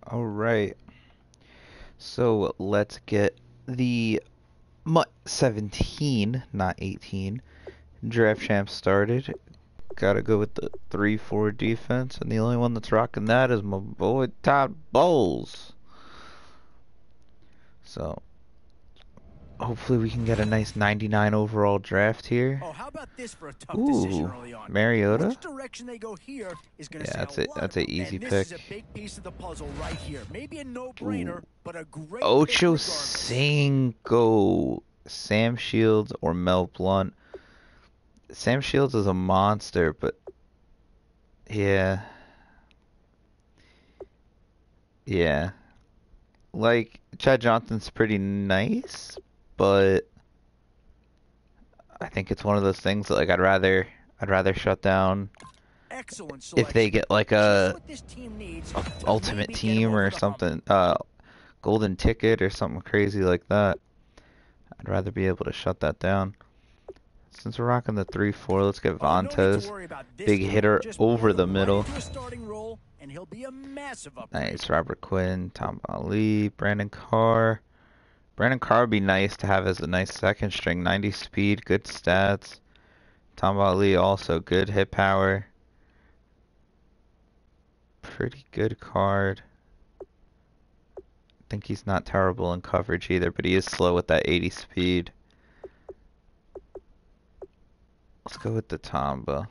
All right. So let's get the MUT 17, not 18, draft champ started. Gotta go with the 3-4 defense, and the only one that's rocking that is my boy Todd Bowles. So hopefully we can get a nice 99 overall draft here. Oh, how about this for a tough decision Ooh, early on? Mariota. Which direction they go here is going to Yeah, say that's a it. lot That's an about, easy and this is pick. a big piece of the puzzle right here. Maybe a no-brainer, Ooh, but a great pick Ocho regardless. Cinco, Sam Shields or Mel Blunt. Sam Shields is a monster, but yeah, yeah. Like Chad Johnson's pretty nice, but I think it's one of those things that like I'd rather shut down Excellent if they selection. get like Just a, what this team needs a to ultimate maybe get him team over or the hump. something, golden ticket or something crazy like that. I'd rather be able to shut that down. Since we're rocking the 3-4, let's get Oh, no need to Vontaze. worry about this Big guy. hitter Just over plug the him right middle. into a starting role, and he'll be a massive upgrade. Nice. Robert Quinn, Tom Ali, Brandon Carr. Brandon Carr would be nice to have as a nice second string. 90 speed, good stats. Tom Ali also good hit power. Pretty good card. Think he's not terrible in coverage either, but he is slow with that 80 speed. Let's go with the Tamba.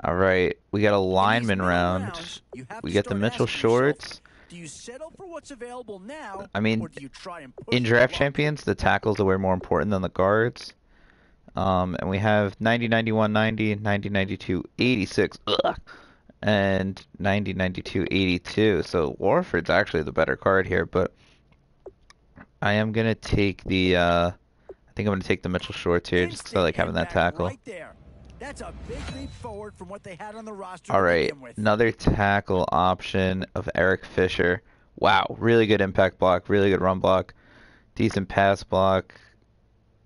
Alright, we got a In these lineman middle round. rounds, you have We to get the start Mitchell asking yourself, Shorts. do you settle for what's available now, I mean, or do you try and in push your draft luck? champions, the tackles are way more important than the guards. And we have 90, 91, 90, 90, 92, 86, ugh, and 90, 92, 82. So Warford's actually the better card here, but I am gonna take the I think I'm gonna take the Mitchell Shorts here just 'cause I Instant like having that impact tackle. right there. That's a big leap forward from what they had on the roster All to right, begin with. another tackle option of Eric Fisher. Wow, really good impact block, really good run block, decent pass block.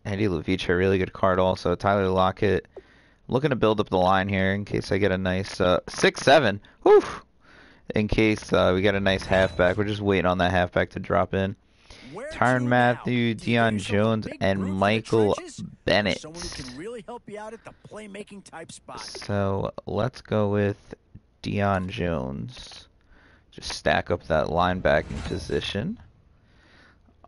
Andy Levicha, really good card also. Tyler Lockett. Looking to build up the line here in case I get a nice 6-7. Whew! In case we get a nice halfback. We're just waiting on that halfback to drop in. Where Tyrann to now? Mathieu, Do you get Deion yourself a Jones, big and brute for the Michael trenches, or Bennett. someone who can really help you out at the playmaking type spot? So let's go with Deion Jones. Just stack up that linebacking position.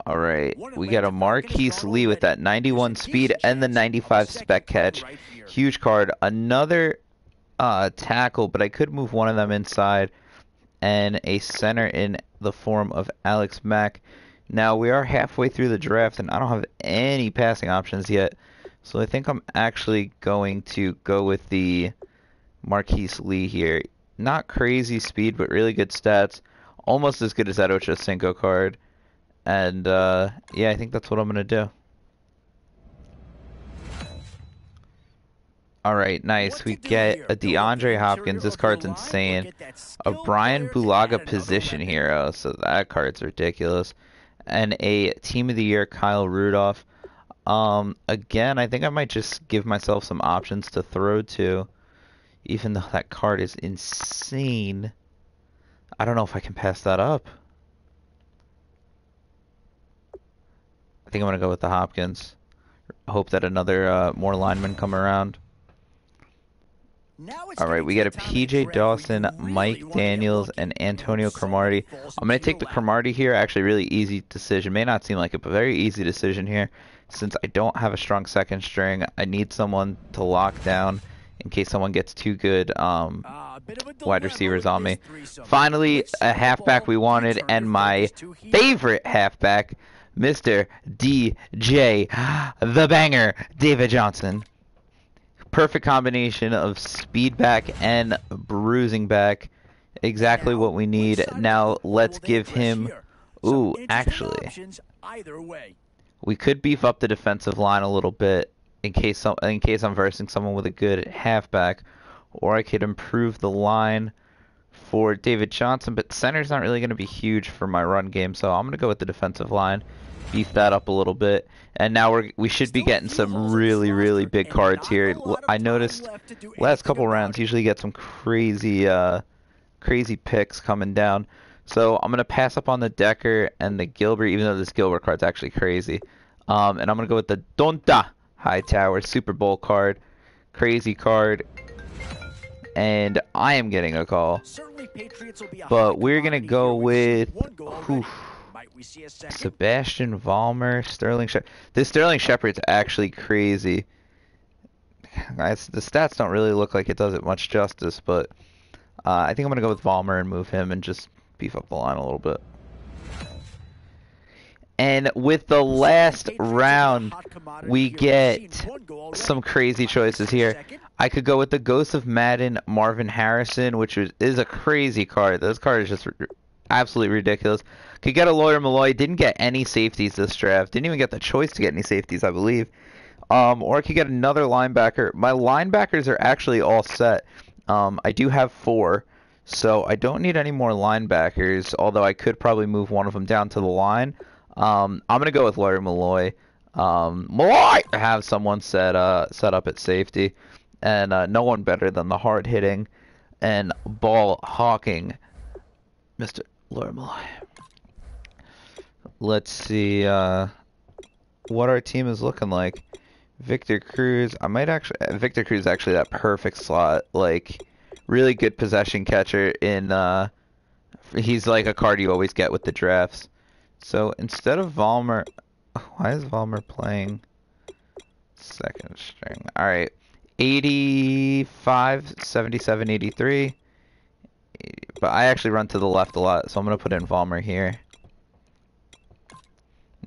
All right, One we got a Atlanta Falcon has Marquise gone Lee with already. that There's a 91 speed decent and the chance of a 95 second spec play catch. right here. Huge card. Another tackle, but I could move one of them inside and a center in the form of Alex Mack. Now we are halfway through the draft and I don't have any passing options yet. So I think I'm actually going to go with the Marquise Lee here. Not crazy speed, but really good stats. Almost as good as that Ocho Cinco card. And yeah, I think that's what I'm going to do. All right, nice. What We to do get here? a Build up the DeAndre interior Hopkins. This of your card's line or insane. get that A skilled Brian player to add Bulaga another position weapon. hero, so that card's ridiculous. And a Team of the Year Kyle Rudolph. Again, I think I might just give myself some options to throw to, even though that card is insane. I don't know if I can pass that up. I think I'm gonna go with the Hopkins. Hope that another more linemen come around. Now it's All right, getting we to got the a time of the PJ draft where Dawson, you really Mike want to get Daniels, lucky, and and hope Antonio somebody Cromartie. falls I'm going into to take your the lap. Cromartie here. Actually, really easy decision. May not seem like it, but very easy decision here. Since I don't have a strong second string, I need someone to lock down in case someone gets too good A bit of a wide dilemma receivers with on this me. threesome. Finally, Which a side of the halfback ball we do you wanted, turn your and my focus to here? favorite halfback, Mr. DJ, the banger, David Johnson. Perfect combination of speed back and bruising back. And Exactly now, what we which need. side of the Now football let's will they give address him. here? Some Ooh, interesting actually, options either way. we could beef up the defensive line a little bit in case I'm versing someone with a good halfback, or I could improve the line for David Johnson. But center's not really going to be huge for my run game, so I'm going to go with the defensive line, beef that up a little bit. And now we should be Still a getting few some holes in this really roster big and cards not a here. lot of I time noticed left to do last anything couple about rounds it. usually get some crazy crazy picks coming down. So I'm gonna pass up on the Decker and the Gilbert, even though this Gilbert card's actually crazy. And I'm gonna go with the Donta Hightower Super Bowl card, crazy card, and I am getting a call. Certainly, Patriots will be a But hot we're gonna commodity here. go We've seen with one go whew, already. Might we see a second? Sebastian Vollmer, Sterling Shepard. This Sterling Shepard's actually crazy. Guys, the stats don't really look like it does it much justice, but I think I'm gonna go with Vollmer and move him and just beef up the line a little bit. And with the last round, we get some crazy choices here. I could go with the Ghost of Madden, Marvin Harrison, which is a crazy card. This card is just absolutely ridiculous. Could get a Lawyer Malloy. Didn't get any safeties this draft. Didn't even get the choice to get any safeties, I believe. Or I could get another linebacker. My linebackers are actually all set. I do have 4, so I don't need any more linebackers, although I could probably move one of them down to the line. I'm gonna go with Larry Malloy. Malloy! Have someone set up at safety, and no one better than the hard hitting and ball hawking Mr. Larry Malloy. Let's see what our team is looking like. Victor Cruz, Victor Cruz is actually that perfect slot, like really good possession catcher in he's like a card you always get with the drafts. So instead of Vollmer, why is Vollmer playing second string? All right, 85, 77, 83. But I actually run to the left a lot, so I'm gonna put in Vollmer here.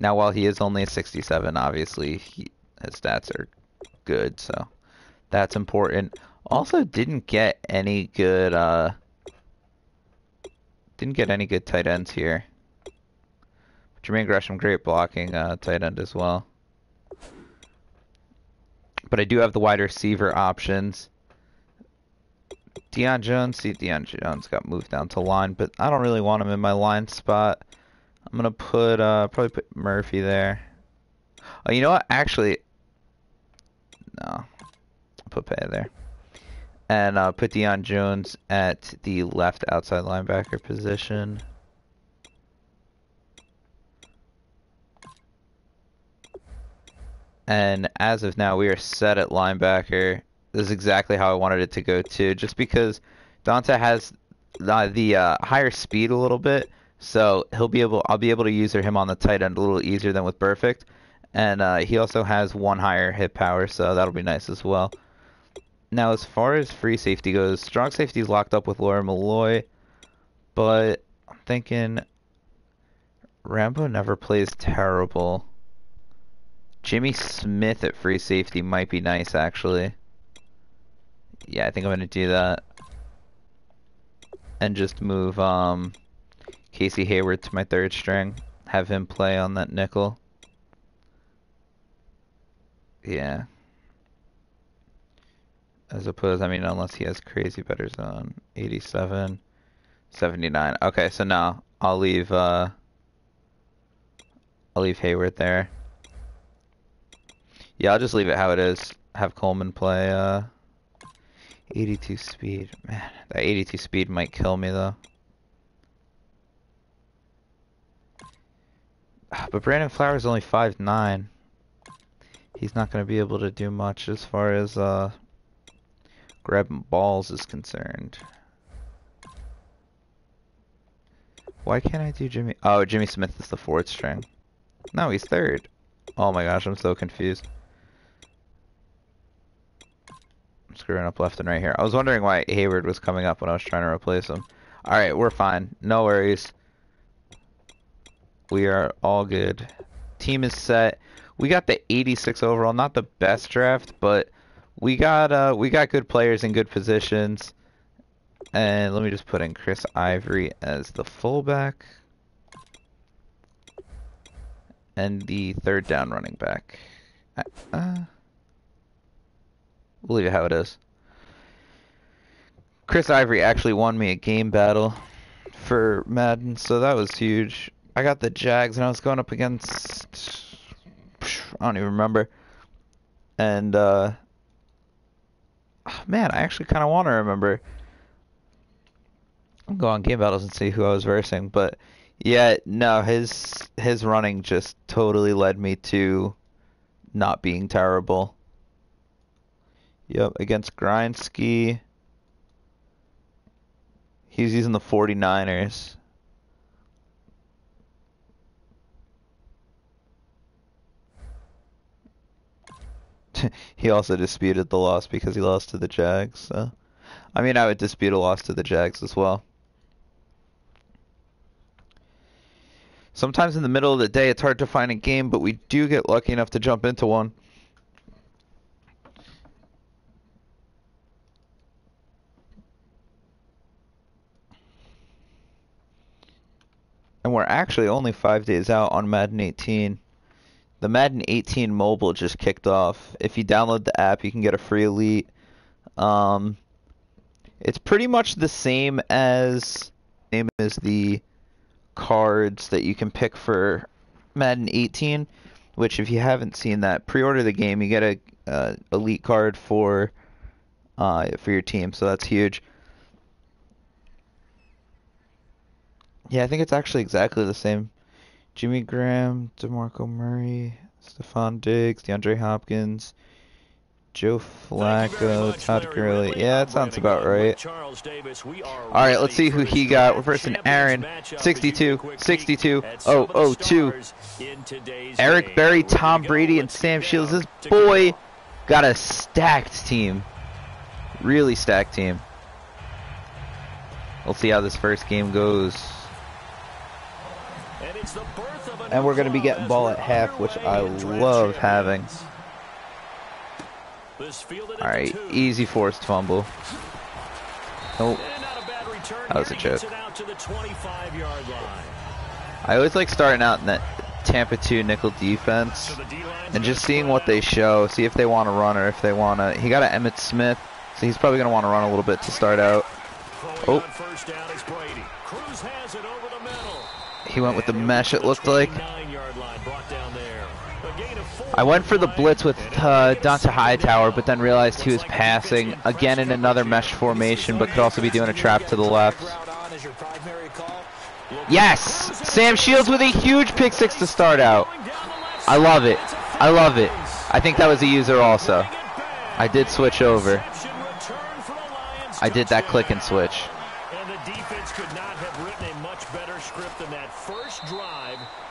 Now, while he is only a 67, obviously his stats are good, so that's important. Also, didn't get any good tight ends here. Jermaine Gresham, great blocking tight end as well. But I do have the wide receiver options. Deion Jones got moved down to line, but I don't really want him in my line spot. I'm gonna put probably put Murphy there. Oh, you know what? Actually, no. I'll put Pay there. And put Deion Jones at the left outside linebacker position. And as of now, we are set at linebacker. This is exactly how I wanted it to go too, just because Donta has the higher speed a little bit, so I'll be able to use him on the tight end a little easier than with Perfect. And he also has 1 higher hit power, so that'll be nice as well. Now, as far as free safety goes, strong safety is locked up with Laura Malloy, but I'm thinking Rambo never plays terrible. Jimmy Smith at free safety might be nice, actually. Yeah, I think I'm going to do that. And just move Casey Hayward to my 3rd string. Have him play on that nickel. Yeah. As opposed, I mean, unless he has crazy better zone. 87, 79. Okay, so now I'll leave Hayward there. Yeah, I'll just leave it how it is. Have Coleman play 82 speed. Man, that 82 speed might kill me though. But Brandon Flowers is only 5'9". He's not going to be able to do much as far as grabbing balls is concerned. Why can't I do Jimmy? Oh, Jimmy Smith is the 4th string. No, he's 3rd. Oh my gosh, I'm so confused. I'm screwing up left and right here. I was wondering why Hayward was coming up when I was trying to replace him. Alright, we're fine. No worries. We are all good. Team is set. We got the 86 overall. Not the best draft, but we got good players in good positions. And let me just put in Chris Ivory as the fullback. And the 3rd down running back. We'll leave it how it is. Chris Ivory actually won me a game battle for Madden, so that was huge. I got the Jags, and I was going up against... I don't even remember. And, man, I actually kind of want to remember. Go on game battles and see who I was versing, but yeah, no, his running just totally led me to not being terrible. Yep, against Grindski, he's using the 49ers. He also disputed the loss because he lost to the Jags, so I mean, I would dispute a loss to the Jags as well. Sometimes in the middle of the day, it's hard to find a game, but we do get lucky enough to jump into one. And we're actually only 5 days out on Madden 18. The Madden 18 mobile just kicked off. If you download the app, you can get a free elite. It's pretty much the same as the cards that you can pick for Madden 18, which if you haven't seen that, pre-order the game, you get a elite card for your team, so that's huge. Yeah, I think it's actually exactly the same. Jimmy Graham, DeMarco Murray, Stephon Diggs, DeAndre Hopkins, Joe Flacco, Todd Gurley. Yeah, that sounds about right. Alright, let's see who he got. We're versing Aaron, 62, 62, 002. Eric Berry, Tom Brady, and Sam Shields. This boy got a stacked team. Really stacked team. We'll see how this first game goes. And we're going to be getting ball at half, which I love having. Alright, easy forced fumble. Nope. That was a joke. I always like starting out in that Tampa 2 nickel defense and just seeing what they show, see if they want to run or if they want to. He got an Emmitt Smith, so he's probably going to want to run a little bit to start out. Oh. He went with the mesh, it looked like. I went for the blitz with Dante Hightower, but then realized he was passing again in another mesh formation, but could also be doing a trap to the left. Yes! Sam Shields with a huge pick six to start out. I love it. I love it. I think that was a user also. I did switch over. I did that click and switch.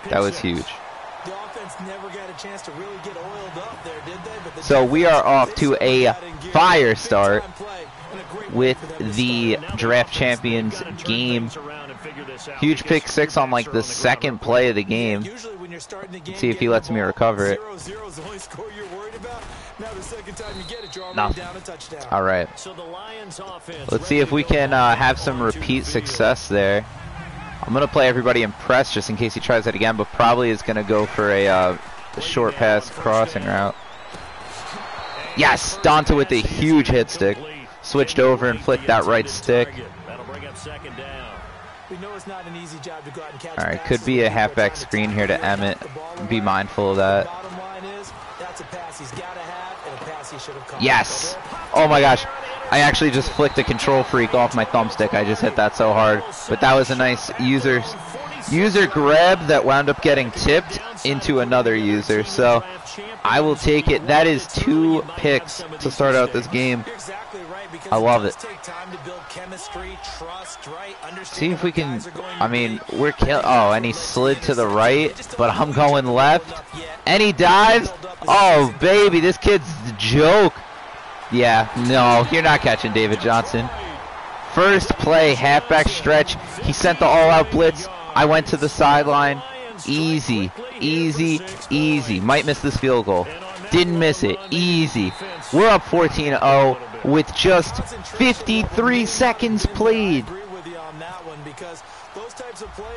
That was huge. So we are off to a fire start with the draft champions game. Huge pick six on like the second play of the game. Let's see if he lets me recover it. No. All right. Let's see if we can have some repeat success there. I'm going to play everybody impressed just in case he tries that again, but probably is going to go for a short pass crossing route. Yes! Dante with a huge hit stick. Switched over and flicked that right stick. Alright, could be a halfback screen here to Emmett. Be mindful of that. Yes! Oh my gosh. I actually just flicked a control freak off my thumbstick. I just hit that so hard. But that was a nice user grab that wound up getting tipped into another user. So I will take it. That is 2 picks to start out this game. I love it. See if we can. I mean, we're kill. Oh, and he slid to the right, but I'm going left. And he dives. Oh, baby, this kid's a joke. Yeah, no, you're not catching David Johnson. First play, halfback stretch. He sent the all-out blitz. I went to the sideline. Easy, easy, easy. Might miss this field goal. Didn't miss it. Easy. We're up 14-0 with just 53 seconds played.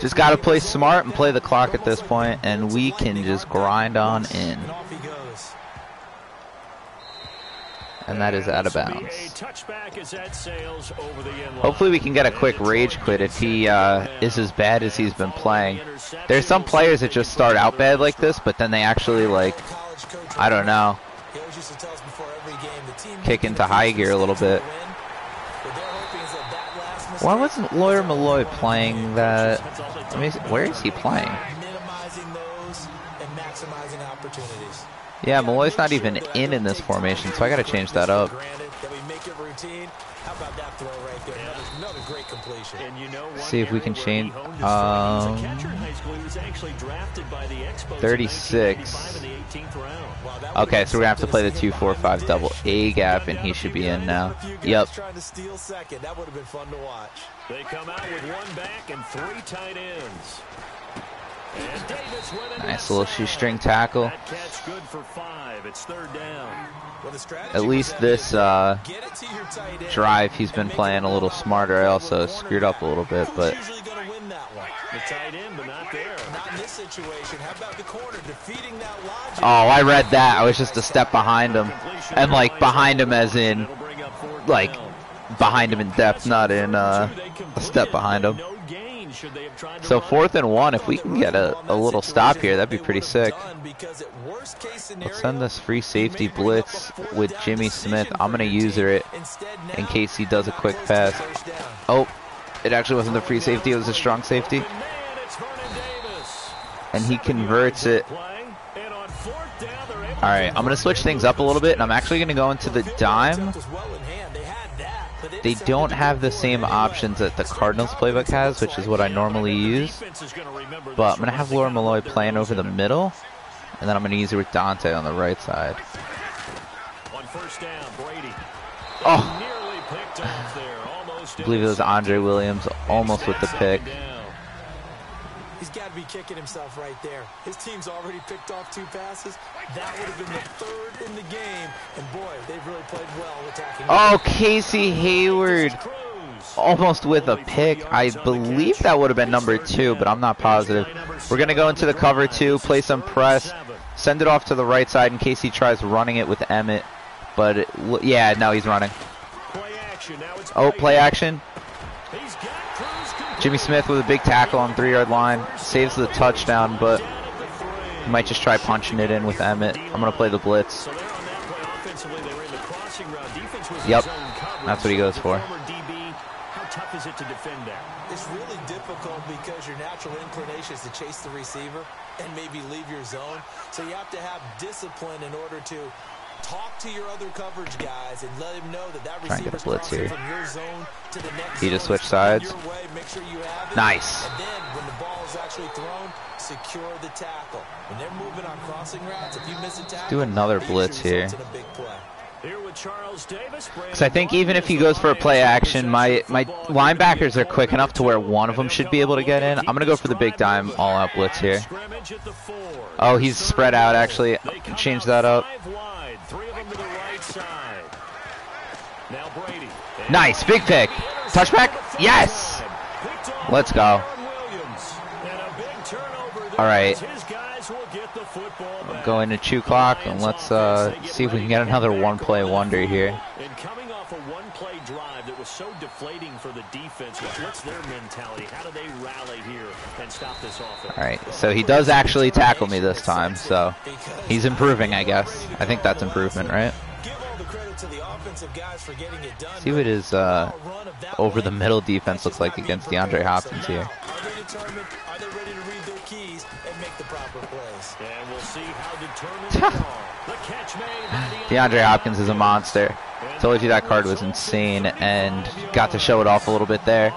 Just got to play smart and play the clock at this point, and we can just grind on in. And that is out of bounds. Hopefully we can get a quick rage quit if he is as bad as he's been playing. There's some players that just start out bad like this, but then they actually, like, I don't know, kick into high gear a little bit. Why wasn't Lawyer Malloy playing that? I mean, where is he playing? Minimizing those and maximizing opportunities. Yeah, Malloy's not even in this formation, so I gotta change that up. How about that throw right there? Another great completion. See if we can change. 36. Okay, so we're gonna have to play the 2-4-5 double A gap, and he should be in now. Yep. Trying to steal second. That would have been fun to watch. They come out with one back and 3 tight ends. Nice little shoestring tackle. That catch good for 5. It's 3rd down. At least this drive he's been playing a little smarter. I also screwed up a little bit, but The tight end, but not there. Not in this situation. How about the corner defeating that logic? oh, I read that. I was just a step behind him, and like behind him as in like behind him in depth, not in a step behind him. So 4th and 1, if we can get a little stop here, that'd be pretty sick. Let's send this free safety blitz with Jimmy Smith. I'm going to user it in case he does a quick pass. Oh, it actually wasn't the free safety, it was a strong safety. And he converts it. Alright, I'm going to switch things up a little bit, and I'm actually going to go into the dime. They don't have the same options that the Cardinals playbook has, which is what I normally use. But I'm going to have Laura Malloy playing over the middle, and then I'm going to use it with Dante on the right side. Oh! I believe it was Andre Williams almost with the pick. He's got to be kicking himself right there. His team's already picked off 2 passes. That would have been the 3rd in the game. And boy, they've really played well attacking. Oh, Casey Hayward almost with a pick. I believe that would have been number 2, but I'm not positive. We're going to go into the cover 2, play some press, send it off to the right side in case he tries running it with Emmett. But, yeah, no, he's running. Oh, play action. Jimmy Smith with a big tackle on the 3-yard line. Saves the touchdown, but he might just try punching it in with Emmett. I'm going to play the blitz. Yep, that's what he goes for. It's really difficult because your natural inclination is to chase the receiver and maybe leave your zone. So you have to have discipline in order to talk to your other coverage guys and let him know that receiver's crossing from your zone to the next. He just switched sides. Your way, make sure you have it. Nice. And then when the ball is actually thrown, secure the tackle. When they're moving on crossing routes, if you miss a tackle, do another blitz here. Because I think even if he goes for a play action, my linebackers are quick enough to where one of them should be able to get in. I'm going to go for the big dime all-out blitz here. Oh, he's spread out, actually. Change that up. Nice, big pick. Touchback? Yes! Let's go. All right. We'll go into 2 clock, and let's see if we can get another one-play wonder here. And coming off a one-play drive that was so deflating for the defense, what's their mentality? How do they rally here and stop this offense? All right, so he does actually tackle me this time, so he's improving, I guess. I think that's improvement, right? See what his over-the-middle defense looks like against DeAndre Hopkins here. DeAndre Hopkins is a monster. Told you that card was insane and got to show it off a little bit there.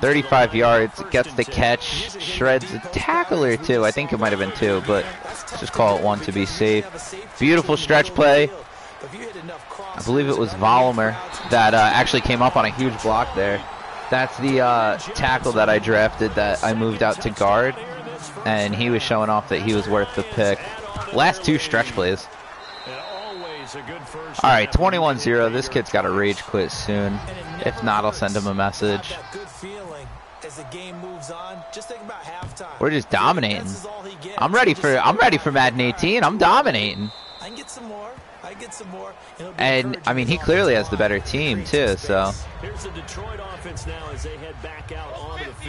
35 yards, gets the catch, shreds a tackle or 2. I think it might have been 2, but let's just call it 1 to be safe. Beautiful stretch play. I believe it was Volumer that actually came up on a huge block there. That's the tackle that I drafted that I moved out to guard, and he was showing off that he was worth the pick. Last 2 stretch plays. All right, 21-0. This kid's got to rage quit soon. If not, I'll send him a message. We're just dominating. I'm ready for Madden 18. I'm dominating. I can get some more. And I mean, he clearly has the better team too, so.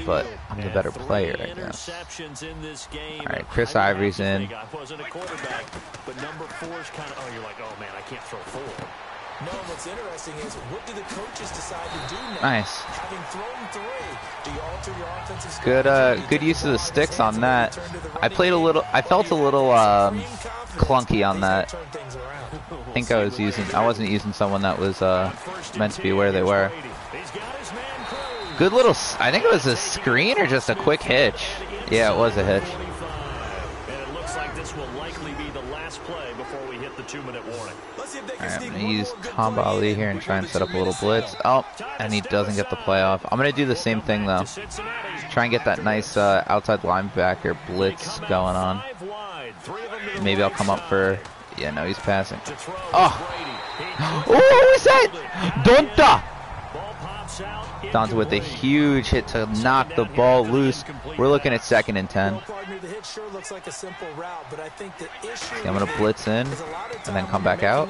But I'm the better player right now. All right, Chris Ivory's in. No, what's interesting is what do the coaches decide to do now? Nice. Having thrown 3, do you alter your offensive Good use of the sticks on that. I felt a little clunky on that. I think I wasn't using someone that was meant to be where they were. Good little, I think it was a screen or just a quick hitch. Yeah, it was a hitch. And it looks like this will likely be the last play before we hit the 2-minute warning. Alright, I'm going to use Tom Ali here and try and set up a little blitz. Oh, and he doesn't get the play off. I'm going to do the same thing, though. Try and get that nice outside linebacker blitz going on. Maybe I'll come up for... Yeah, no, he's passing. Oh! Oh, what was that? Donta! Donta with a huge hit to knock the ball loose. We're looking at 2nd and 10. I'm going to blitz in and then come back out.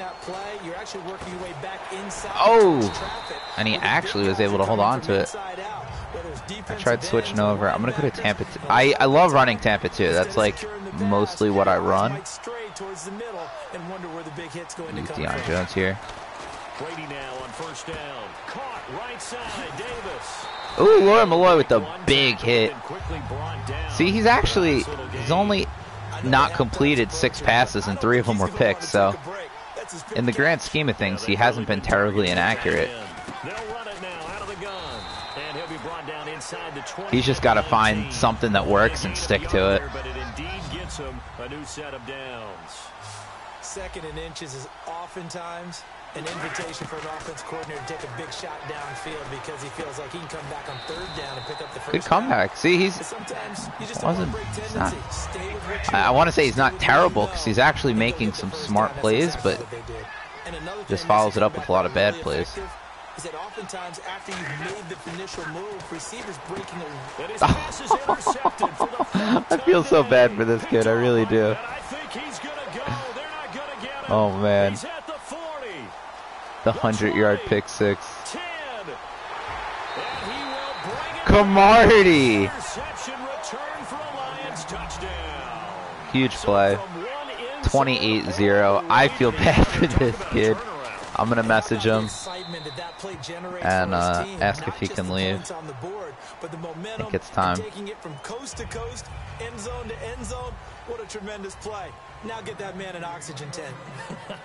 Oh! And he actually was able to hold on to it. I tried switching over. I'm going to go to Tampa. I love running Tampa too. That's like mostly what I run. Use Deion Jones here. Brady now on 1st down. Caught right side, Davis. Ooh, Laura Malloy with the big hit. See, he's only not completed 6 passes and 3 of them were picked, so in the grand scheme of things, he hasn't been terribly inaccurate. He's just got to find something that works and stick to it. But it indeed gets him a new set of downs. 2nd and inches is oftentimes an invitation for an offense coordinator to take a big shot downfield because he feels like he can come back on 3rd down and pick up the first. Good comeback. Down. See, I want to say he's not terrible because he's actually making some smart plays, but just follows it up with a lot of bad plays. Is that oftentimes after you've made the initial move, receivers breaking a... I feel so bad for this kid. I really do. Oh man. The 100-yard pick 6. Camardi! Huge play. 28-0. I feel bad for this kid. I'm going to message him and ask if he can leave. I think it's time. Taking it from coast to coast, end zone to end zone. What a tremendous play. Now get that man an oxygen tent.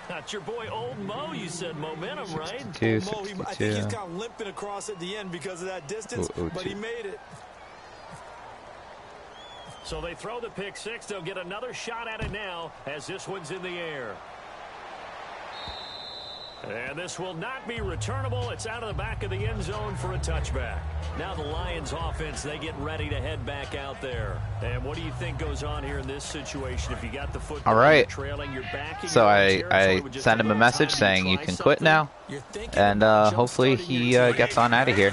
That's your boy Old Mo, you said momentum, right? 62, Mo, I think he's kind of limping across at the end because of that distance, but he made it. So they throw the pick 6. They'll get another shot at it now as this one's in the air. And this will not be returnable. It's out of the back of the end zone for a touchback. Now the Lions offense, they get ready to head back out there. And what do you think goes on here in this situation? If you got the football, all right. Trailing, you're back. So I sent him a message saying you can quit now. And hopefully he gets on out of here.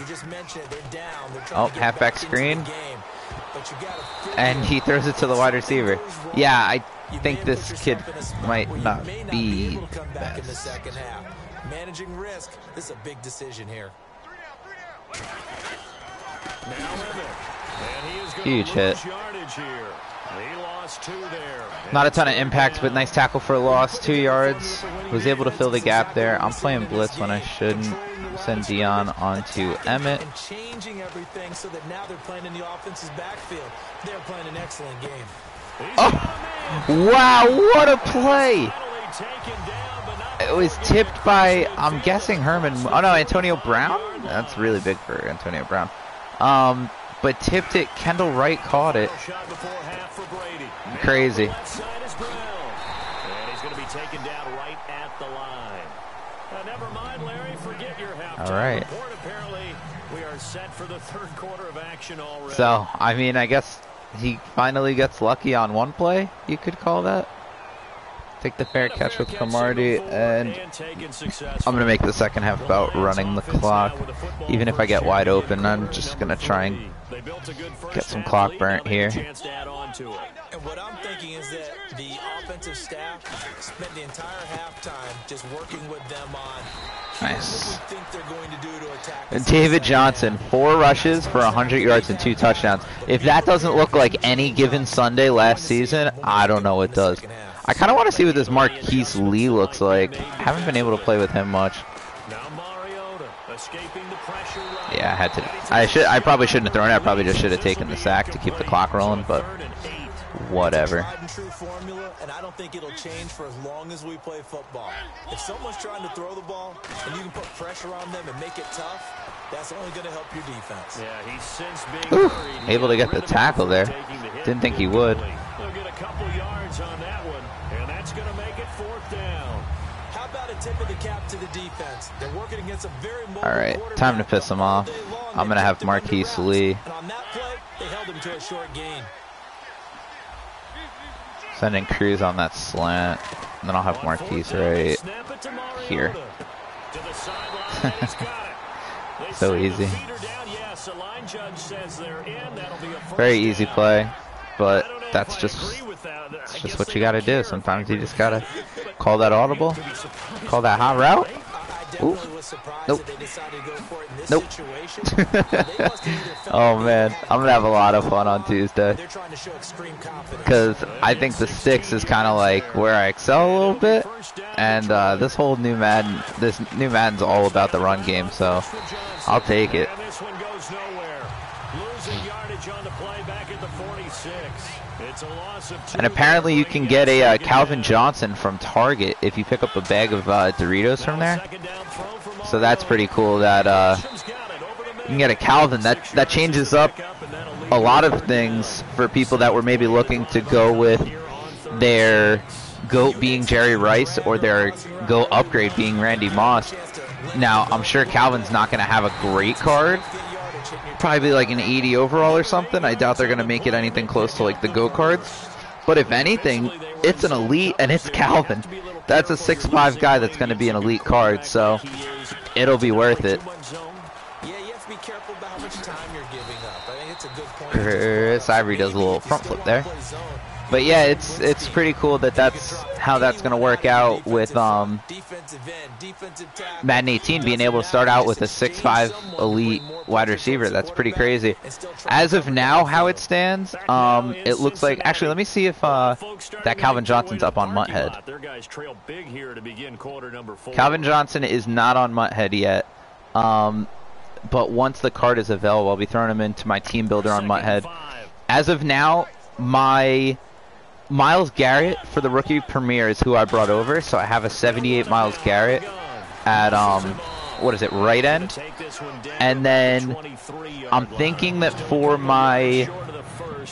Oh, halfback screen. And he throws it to the wide receiver. Yeah, I think this kid might not be the best. Managing risk. This is a big decision here. Huge hit. Not a ton of impact, but nice tackle for a loss. 2 yards. Was able to fill the gap there. I'm playing blitz when I shouldn't. Send Deion onto Emmett. And changing everything so that now they're playing in the offense's backfield. They're playing an excellent game. Oh, wow, what a play! It was tipped by, I'm guessing Herman. Oh no, Antonio Brown? That's really big for Antonio Brown. But tipped it, Kendall Wright caught it. Crazy. And he's going to be taken down right at the line. Never mind, Larry, forget your halftime report. Apparently, we are set for the 3rd quarter of action already. So, I mean, I guess he finally gets lucky on one play, you could call that. Take the fair catch with Camardi, and I'm going to make the second half about running the clock. Even if I get wide open, I'm just going to try and get some clock burnt here. And what I'm thinking is that the offensive staff spent the entire halftime just working with them on nice. what we think they're going to do to attack. And David Johnson, 4 rushes for 100 yards and 2 touchdowns. If that doesn't look like any given Sunday last season, I don't know what does. I kind of want to see what this Marquise Lee looks like. I haven't been able to play with him much. Yeah, I had to. I probably shouldn't have thrown it. I probably just should have taken the sack to keep the clock rolling, but whatever. And I don't think it'll change for as long as we play football. If someone's trying to throw the ball and you can put pressure on them and make it tough, that's only going to help your defense. Yeah, he's since being able to get the tackle there. Didn't think he would. They'll get a couple yards on that one, and that's going to make it 4th down. How about a tip of the cap to the defense? They're working against a very mobile Alright, time to piss him off. I'm going to have Marquise Lee. And on that play, they held him to a short gain. Sending Cruz on that slant. And then I'll have Marquise right here. So easy. Very easy play. But that's just what you got to do. Sometimes you just got to call that audible. Call that hot route. Ooh. Nope. Nope. Oh man, I'm gonna have a lot of fun on Tuesday. Because I think the sticks is kind of like where I excel a little bit. And this new Madden's all about the run game, so I'll take it. And apparently you can get a Calvin Johnson from Target if you pick up a bag of Doritos from there. So that's pretty cool that you can get a Calvin. That changes up a lot of things for people that were maybe looking to go with their GOAT being Jerry Rice or their GOAT upgrade being Randy Moss. Now, I'm sure Calvin's not going to have a great card. Probably like an 80 overall or something. I doubt they're going to make it anything close to like the GOAT cards. But if anything, it's an elite and it's Calvin. That's a 6'5" guy that's going to be an elite card, so it'll be worth it. Chris Ivory does a little front flip there. But yeah, it's pretty cool that that's how that's going to work out with Madden 18 being able to start out with a 6'5" elite wide receiver. That's pretty crazy. As of now, how it stands, it looks like... Actually, let me see if that Calvin Johnson's up on MUT Head. Calvin Johnson is not on MUT Head yet. But once the card is available, I'll be throwing him into my team builder on MUT Head. As of now, my Myles Garrett for the rookie premiere is who I brought over, so I have a 78 Myles Garrett at what is it, right end? And then I'm thinking that for my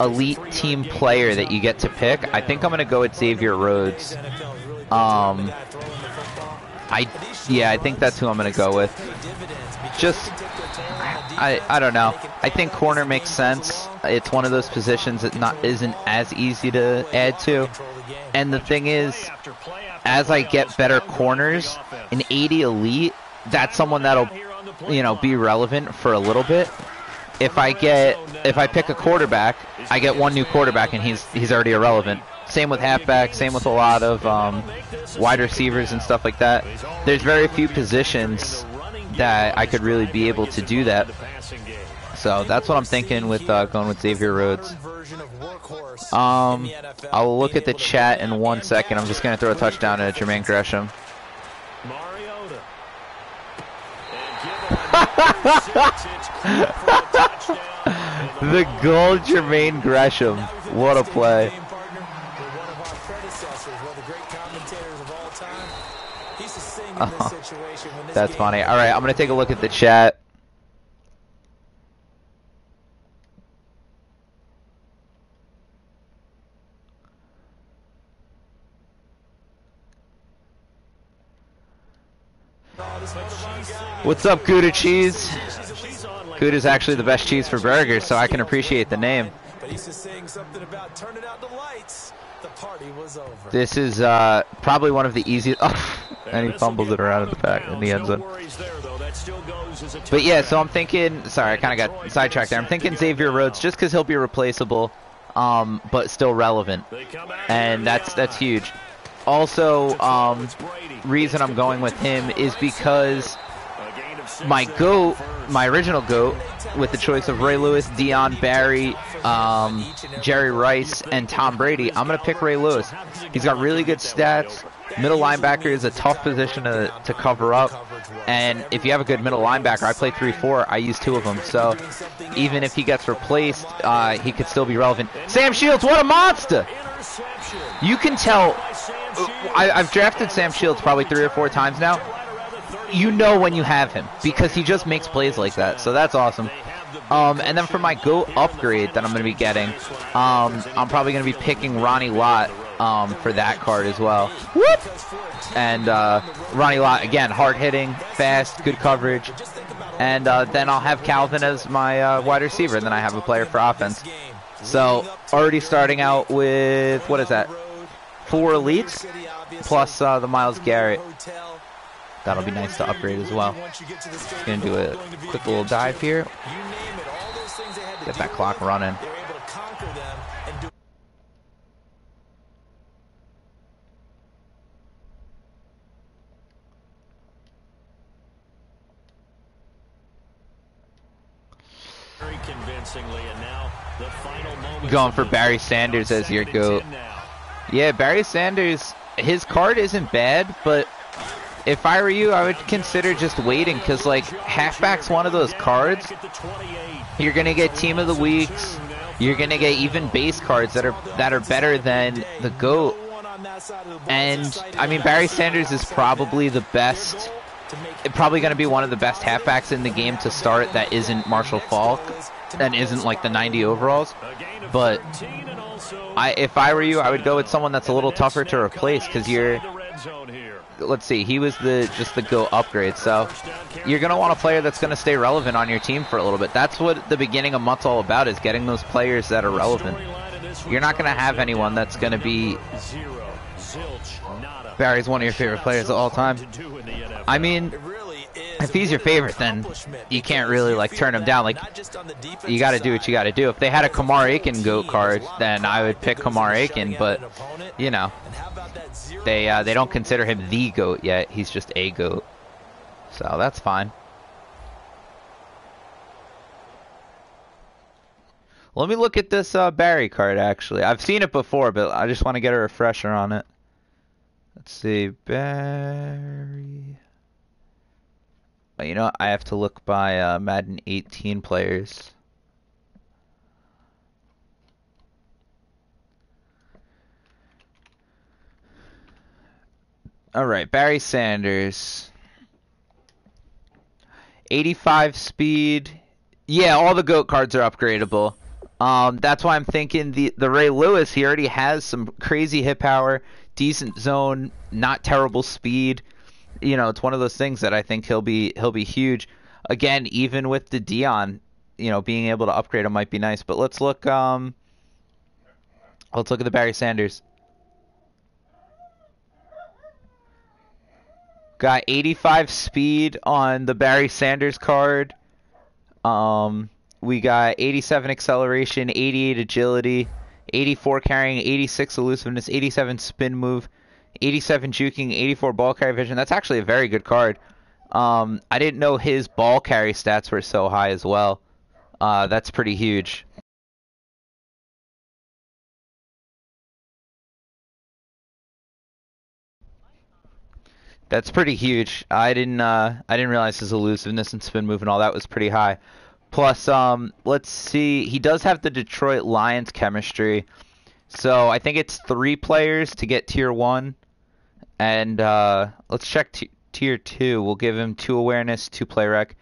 elite team player that you get to pick, I think I'm gonna go with Xavier Rhodes. I think that's who I'm gonna go with. Just I don't know. I think corner makes sense. It's one of those positions that isn't as easy to add to. And the thing is, as I get better corners, an 80 elite, that's someone that'll, be relevant for a little bit. If I pick a quarterback, I get one new quarterback and he's already irrelevant. Same with halfback, same with a lot of wide receivers and stuff like that. There's very few positions that I could really be able to do that. So that's what I'm thinking with going with Xavier Rhodes. I'll look at the chat in 1 second. I'm just going to throw a touchdown at Jermaine Gresham. The goal, Jermaine Gresham. What a play. That's funny. All right, I'm going to take a look at the chat. What's up, Gouda Cheese? Gouda's actually the best cheese for burgers, so I can appreciate the name. This is probably one of the easiest... Oh, and he fumbles it around in the back in the end zone. But yeah, so I'm thinking... Sorry, I kind of got sidetracked there. I'm thinking Xavier Rhodes just because he'll be replaceable, but still relevant. And that's huge. Also, reason I'm going with him is because my GOAT, my original GOAT, with the choice of Ray Lewis, Deion, Barry, Jerry Rice and Tom Brady, I'm going to pick Ray Lewis. He's got really good stats. Middle linebacker is a tough position to cover up. And if you have a good middle linebacker, I play 3-4. I use 2 of them. So even if he gets replaced, he could still be relevant. Sam Shields, what a monster! You can tell. I've drafted Sam Shields probably 3 or 4 times now. You know when you have him because he just makes plays like that. So that's awesome. And then for my GOAT upgrade that I'm going to be getting, I'm probably going to be picking Ronnie Lott for that card as well. Whoop! And Ronnie Lott, again, hard-hitting, fast, good coverage. And then I'll have Calvin as my wide receiver, and then I have a player for offense. So already starting out with, what is that, 4 elites, plus the Myles Garrett. That'll be nice to upgrade as well. Just going to do a quick little dive here. Get that clock running. Very convincingly, and now the final moment. Going for Barry Sanders as your GOAT. Yeah, Barry Sanders, his card isn't bad, but if I were you, I would consider just waiting, because like halfback's one of those cards. You're gonna get team of the weeks. You're gonna get even base cards that are better than the GOAT. And I mean, Barry Sanders is probably the best. Probably going to be one of the best halfbacks in the game to start that isn't Marshall Faulk and isn't like the 90 overalls. But if I were you, I would go with someone that's a little tougher to replace, because you're, let's see, he was just the GOAT upgrade. So you're going to want a player that's going to stay relevant on your team for a little bit. That's what the beginning of MUT's all about, is getting those players that are relevant. You're not going to have anyone that's going to be... Barry's one of your favorite players of all time. I mean, if he's your favorite, then you can't really like turn him down. Like, you got to do what you got to do. If they had a Kamar Aiken GOAT card, then I would pick Kamar Aiken. But you know, they don't consider him the GOAT yet. He's just a GOAT, so that's fine. Let me look at this Barry card. Actually, I've seen it before, but I just want to get a refresher on it. Let's see, Barry. You know, I have to look by Madden 18 players. All right, Barry Sanders. 85 speed. Yeah, all the GOAT cards are upgradable. That's why I'm thinking the Ray Lewis, he already has some crazy hit power, decent zone, not terrible speed. You know, it's one of those things that I think he'll be huge. Again, even with the Dion, you know, being able to upgrade him might be nice. But let's look at the Barry Sanders. Got 85 speed on the Barry Sanders card. We got 87 acceleration, 88 agility, 84 carrying, 86 elusiveness, 87 spin move, 87 juking, 84 ball carry vision. That's actually a very good card. I didn't know his ball carry stats were so high as well. That's pretty huge. That's pretty huge. I didn't realize his elusiveness and spin move and all that was pretty high. Plus, let's see, he does have the Detroit Lions chemistry. So I think it's 3 players to get tier 1. And let's check tier 2. We'll give him 2 awareness, 2 play rec.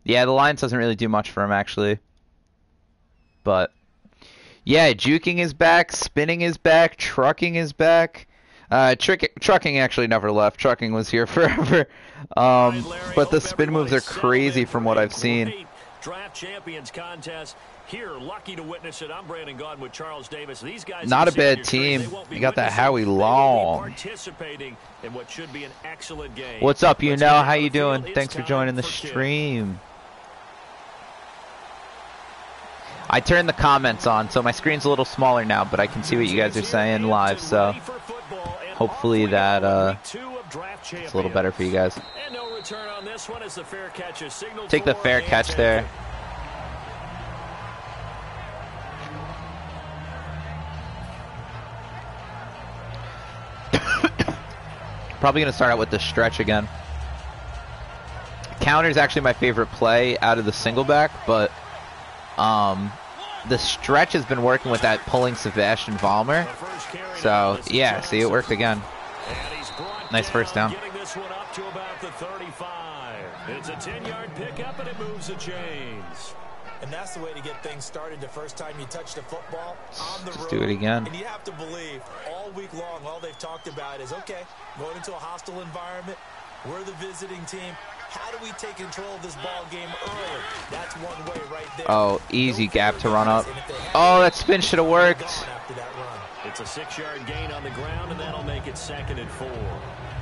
Yeah, the Lions doesn't really do much for him, actually. But, yeah, juking is back, spinning is back, trucking is back. Trucking actually never left. Trucking was here forever. But the spin moves are crazy from what I've seen. Draft Champions contest here, lucky to witness it. I'm Brandon Gaudin with Charles Davis. These guys not a bad team. You got that Howie Long. Participating in what should be an excellent game. What's up, you know? How you doing? Thanks for joining the stream. I turned the comments on, so my screen's a little smaller now, but I can see what you guys are saying live, so hopefully that it's a little better for you guys. Take the fair catch there. Probably going to start out with the stretch again. Counter is actually my favorite play out of the single back, but the stretch has been working with that pulling Sebastian Vollmer. So, yeah, see, it worked again. Nice first down. Getting this one up to about the 35. It's a 10-yard pickup, and it moves the chains. And that's the way to get things started the first time you touch the football on the road. Just do it again. And you have to believe all week long, all they've talked about is, okay, going into a hostile environment, we're the visiting team. How do we take control of this ball game early? That's one way right there. Oh, easy gap to run up. Oh, that spin should have worked. It's a 6-yard gain on the ground, and that'll make it 2nd and 4.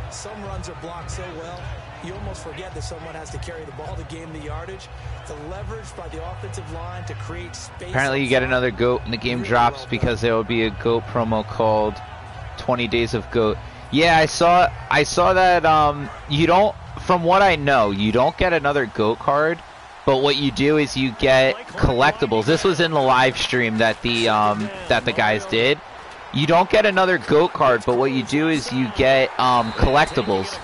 Some runs are blocked so well, you almost forget that someone has to carry the ball to gain the yardage. The leverage by the offensive line to create space. Apparently you get another GOAT and the game drops because there will be a GOAT promo called 20 Days of GOAT. Yeah, I saw that you don't, from what I know, you don't get another GOAT card, but what you do is you get collectibles. This was in the live stream that the guys did. You don't get another GOAT card, but what you do is you get collectibles.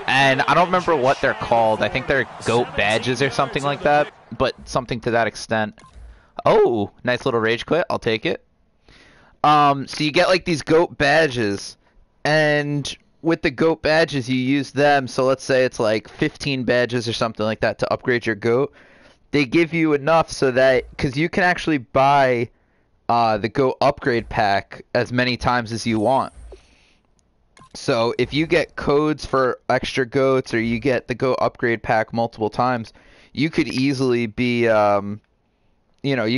And I don't remember what they're called. I think they're GOAT badges or something like that, but something to that extent. Oh, nice little rage quit. I'll take it. So you get like these GOAT badges, and with the GOAT badges, you use them. So let's say it's like 15 badges or something like that to upgrade your GOAT. They give you enough so that, because you can actually buy the GOAT upgrade pack as many times as you want. So if you get codes for extra GOATs or you get the GOAT upgrade pack multiple times, you could easily be, you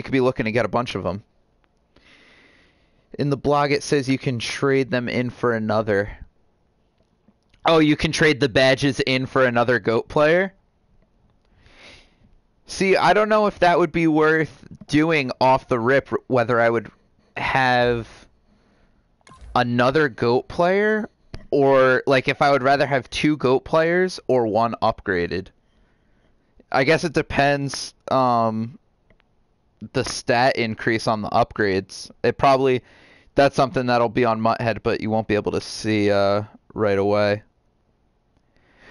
could be looking to get a bunch of them. In the blog it says you can trade them in for another. Oh, you can trade the badges in for another GOAT player? See, I don't know if that would be worth doing off the rip, whether I would have another GOAT player, or like if I would rather have 2 GOAT players or 1 upgraded. I guess it depends the stat increase on the upgrades. That's something that'll be on MUT but you won't be able to see right away.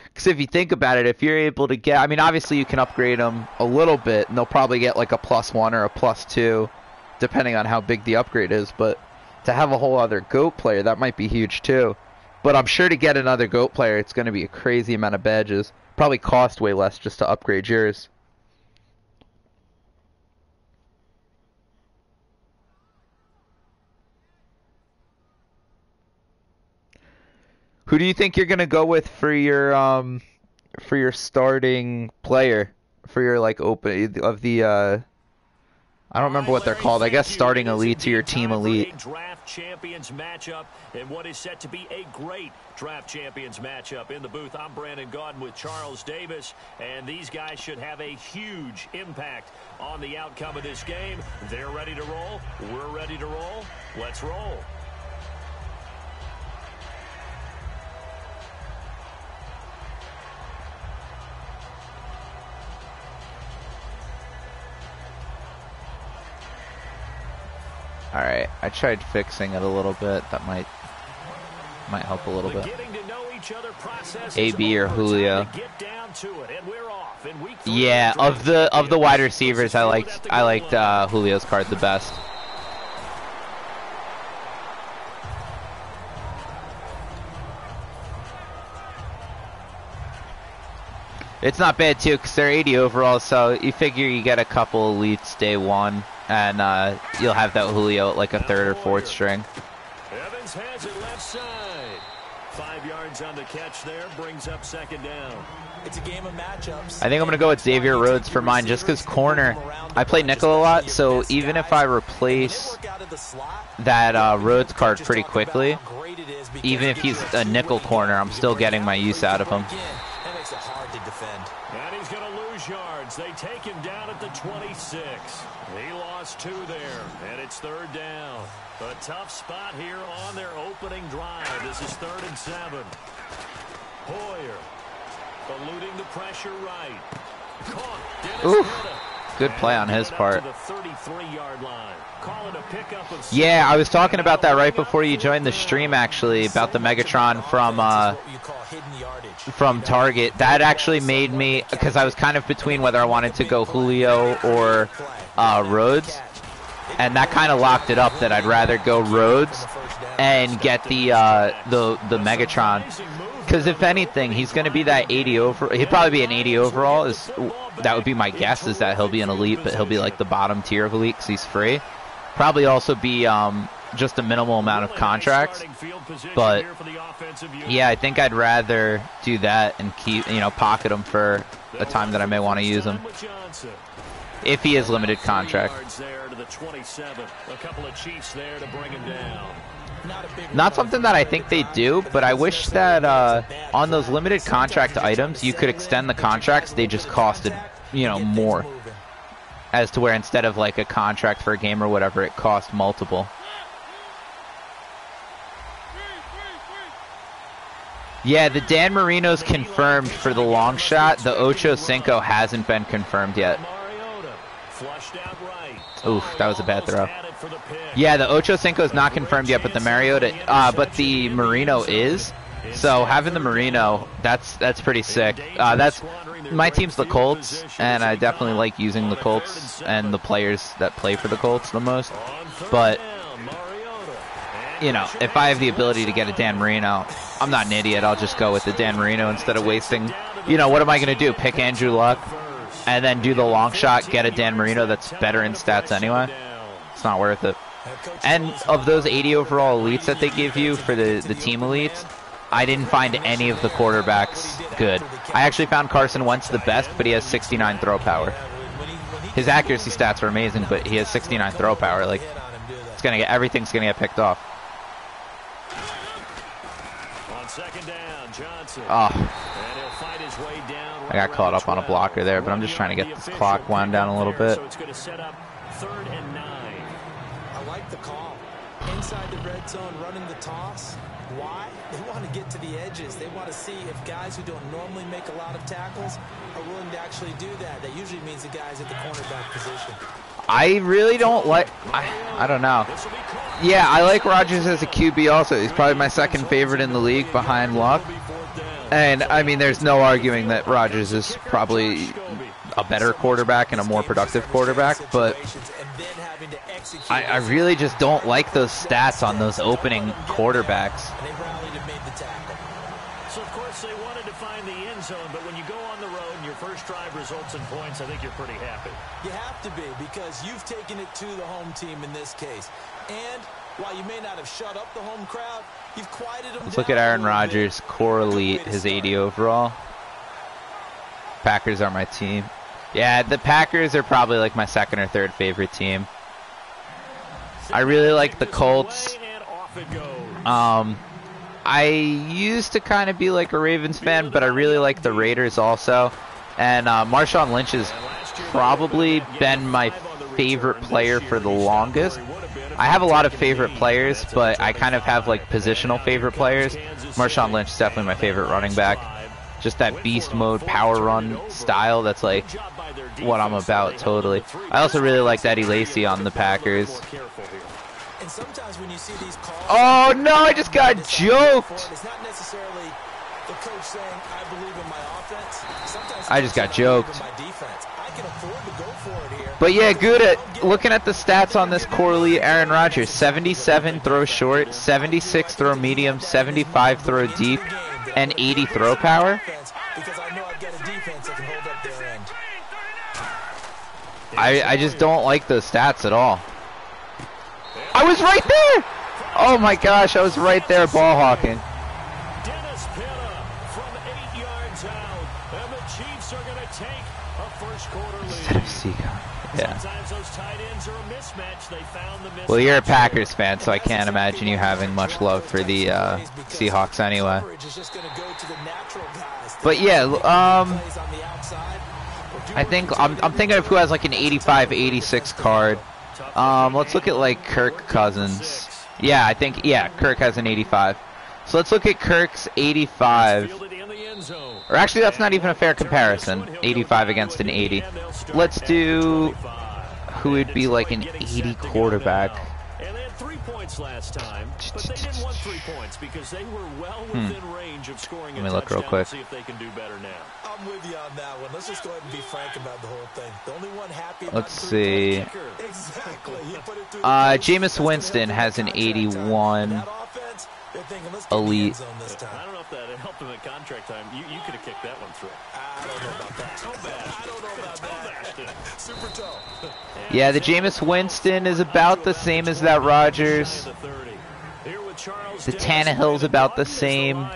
Because if you think about it, if you're able to get, I mean, obviously you can upgrade them a little bit, and they'll probably get like a +1 or a +2, depending on how big the upgrade is. But to have a whole other GOAT player, that might be huge too. But I'm sure to get another GOAT player, it's going to be a crazy amount of badges. Probably cost way less just to upgrade yours. Who do you think you're gonna go with for your starting player, for your like open of the I don't remember what they're called. I guess starting elite to your team elite. Draft champions matchup and what is set to be a great draft champions matchup. In the booth, I'm Brandon Gaudin with Charles Davis, and these guys should have a huge impact on the outcome of this game. They're ready to roll. We're ready to roll. Let's roll. Alright, I tried fixing it a little bit. That might help a little bit. AB or Julio. Yeah, of the wide receivers, I liked Julio's card the best. It's not bad too, because they're 80 overall, so you figure you get a couple elites day one, and you'll have that Julio at like a 3rd or 4th string. Evans has it left side. 5 yards on the catch there, brings up 2nd down. It's a game of matchups. I think I'm going to go with Xavier Rhodes for mine, just because corner. I play nickel a lot, so even if I replace that Rhodes card pretty quickly, even if he's a nickel corner, I'm still getting my use out of him. That makes it hard to defend. And he's going to lose yards. They take him down at the 26. He lost 2 there, and it's 3rd down. A tough spot here on their opening drive. This is 3rd and 7. Hoyer eluding the pressure right. Caught. Dennis Good play on his part. To the 33-yard line. Call it a pickup of Yeah, I was talking about that right before you joined the stream, actually, about the Megatron from Target. That actually made me, because I was kind of between whether I wanted to go Julio or Rhodes, and that kind of locked it up that I'd rather go Rhodes and get the Megatron. Because if anything, he's going to be that 80 over. He'd probably be an 80 overall. That would be my guess, is that he'll be an elite, but he'll be like the bottom tier of elite because he's free. Probably also be just a minimal amount of contracts. But yeah, I think I'd rather do that and keep, pocket him for a time that I may want to use him. If he is limited contract. Not something that I think they do, but I wish that on those limited contract items, you could extend the contracts. They just costed, more. As to where instead of like a contract for a game or whatever, it cost multiple. Yeah, the Dan Marino's confirmed for the long shot. The Ocho Cinco hasn't been confirmed yet. Oof, that was a bad throw. Yeah, the Ocho Cinco is not confirmed yet, but the Marino is. So having the Marino, that's pretty sick. My team's the Colts, and I definitely like using the Colts and the players that play for the Colts the most. But if I have the ability to get a Dan Marino, I'm not an idiot. I'll just go with the Dan Marino instead of wasting. What am I going to do? Pick Andrew Luck and then do the long shot, get a Dan Marino that's better in stats anyway? It's not worth it. And of those 80 overall elites that they give you for the team elites, I didn't find any of the quarterbacks good. I actually found Carson Wentz the best, but he has 69 throw power. His accuracy stats are amazing, but he has 69 throw power. Like, everything's gonna get picked off. On second down, Johnson. Oh, And he'll fight his way down I got caught up on a blocker there, but I'm just trying to get this clock wound down a little bit. So it's going to set up 3rd and 9. I like the call. Inside the red zone, running the toss. Why? They want to get to the edges. They want to see if guys who don't normally make a lot of tackles are willing to actually do that. That usually means the guys at the cornerback position. I really don't like... I don't know. Yeah, I like Rodgers as a QB also. He's probably my second favorite in the league behind Luck. And, I mean, there's no arguing that Rodgers is probably a better quarterback and a more productive quarterback, but I really just don't like those stats on those opening quarterbacks. So, of course, they wanted to find the end zone, but when you go on the road and your first drive results in points, I think you're pretty happy. You have to be, because you've taken it to the home team in this case. And while you may not have shut up the home crowd, you've quieted them down. Let's look at Aaron Rodgers, core elite, his 80 overall. Packers are my team. Yeah, the Packers are probably like my second or third favorite team. I really like the Colts. I used to kind of be like a Ravens fan, but I really like the Raiders also. And Marshawn Lynch has probably been my favorite player for the longest. I have a lot of favorite players, but I kind of have like positional favorite players. Marshawn Lynch is definitely my favorite running back. Just that beast mode power run style, that's like what I'm about totally. I also really like Eddie Lacy on the Packers. And sometimes when you see these calls, oh no, I just got joked. It's not necessarily the coach saying, I believe in my offense. Sometimes I just got joked. my defense. I can afford to go for it here. But yeah, good at looking at the stats on this Corley Aaron Rodgers. 77 throw short, 76 throw medium, 75 throw deep, and 80 throw power. Because I know I've got a defense that can hold up their end. I just don't like those stats at all. I was right there! Oh my gosh, I was right there ball hawking. Dennis Pitta from 8 yards out, and the Chiefs are going to take a first quarter lead. Instead of Seagull. Yeah. Sometimes those tight ends are a mismatch. They found the mismatch. Well, you're a Packers fan, so I can't imagine you having much love for the Seahawks anyway. But yeah, I think I'm thinking of who has like an 85-86 card. Let's look at like Kirk Cousins. Yeah, Kirk has an 85. So let's look at Kirk's 85. Fielded in the end zone. Or actually, that's not even a fair comparison. 85 against an 80. Let's do who would be like an 80 quarterback. And they had 3 points last time, but they didn't want 3 points because they were well within range of scoring a touchdown. Look real quick. See if they can do better now. I'm with you on that one. Let's just go ahead and be frank about the whole thing. The only one happy about Let's see. Exactly. Jameis Winston has an 81 elite. I don't know if that helped him at contract time. You could have kicked that one through. I don't know about that. I don't know about that. Super toe. Yeah, the Jameis Winston is about the same as that Rodgers. The Tannehill's about the same.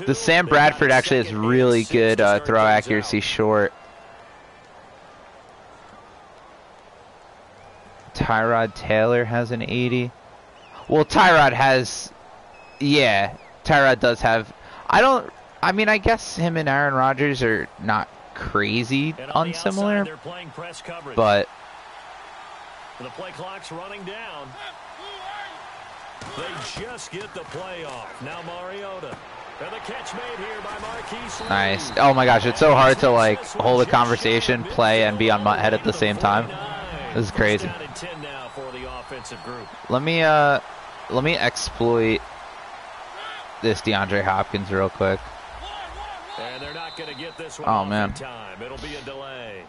The Sam Bradford actually has really good throw accuracy short. Tyrod Taylor has an 80. Well, Tyrod has... Yeah, Tyrod does have... I mean, I guess him and Aaron Rodgers are not crazy unsimilar, but... The play clock's running down. They just get the play off. Now Mariota. And the catch made here by Marquise. Nice. Oh my gosh, it's so hard to like hold a conversation, play, and be on MUT head at the same time. This is crazy. Let me exploit this DeAndre Hopkins real quick. And they're not going to get this one. Oh man. It'll be a delay.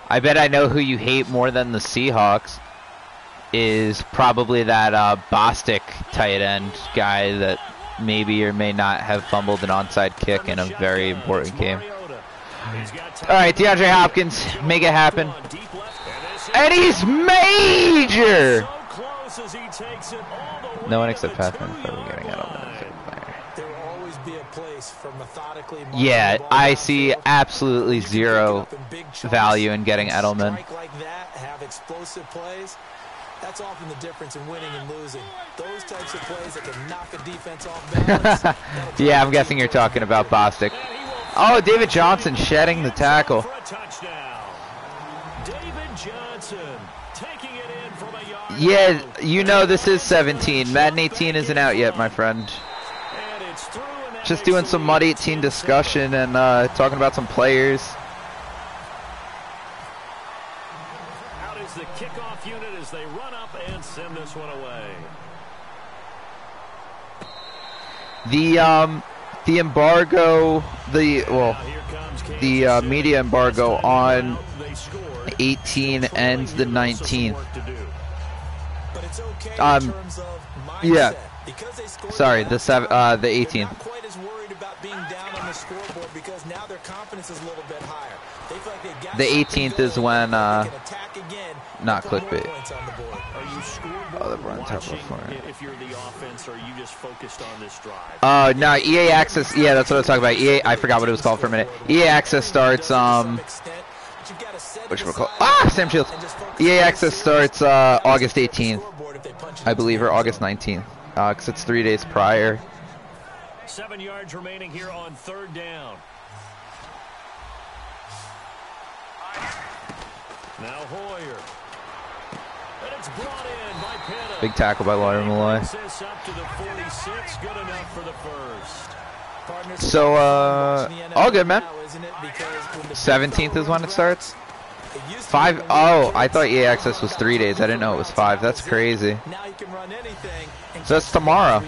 I bet I know who you hate more than the Seahawks is probably that Bostic tight end guy that maybe or may not have fumbled an onside kick in a very important game. Alright, DeAndre Hopkins, make it happen. And he's major! No one except Pathfinder probably getting out of that. Yeah, I see absolutely zero value in getting Edelman. That's often the difference in winning and losing. Those types of plays that can knock a defense off balance. Yeah, I'm guessing you're talking about Bostic. Oh, David Johnson shedding the tackle. Yeah, you know this is 17. Madden 18 isn't out yet, my friend. Just doing some MUT 18 discussion and talking about some players. Out is the kickoff unit as they run up and send this one away. The embargo, the media embargo on 18 ends the 19th. Yeah. Sorry, the 18th. The 18th is when not clickbait. Oh, the run top for it. If you're the offense, are you just focused on this drive? No, EA Access. Yeah, that's what I was talking about. EA. I forgot what it was called for a minute. EA Access starts Sam Shields. EA Access starts August 18th, I believe, or August 19th, because it's 3 days prior. 7 yards remaining here on third down. Now Hoyer. And it's brought in by Pitta. Big tackle by Lawyer Malloy. Up to the 46, good enough for the first. So, all good, man. 17th is when it starts. 5. Oh, I thought EA Access was 3 days. I didn't know it was 5. That's crazy. So that's tomorrow.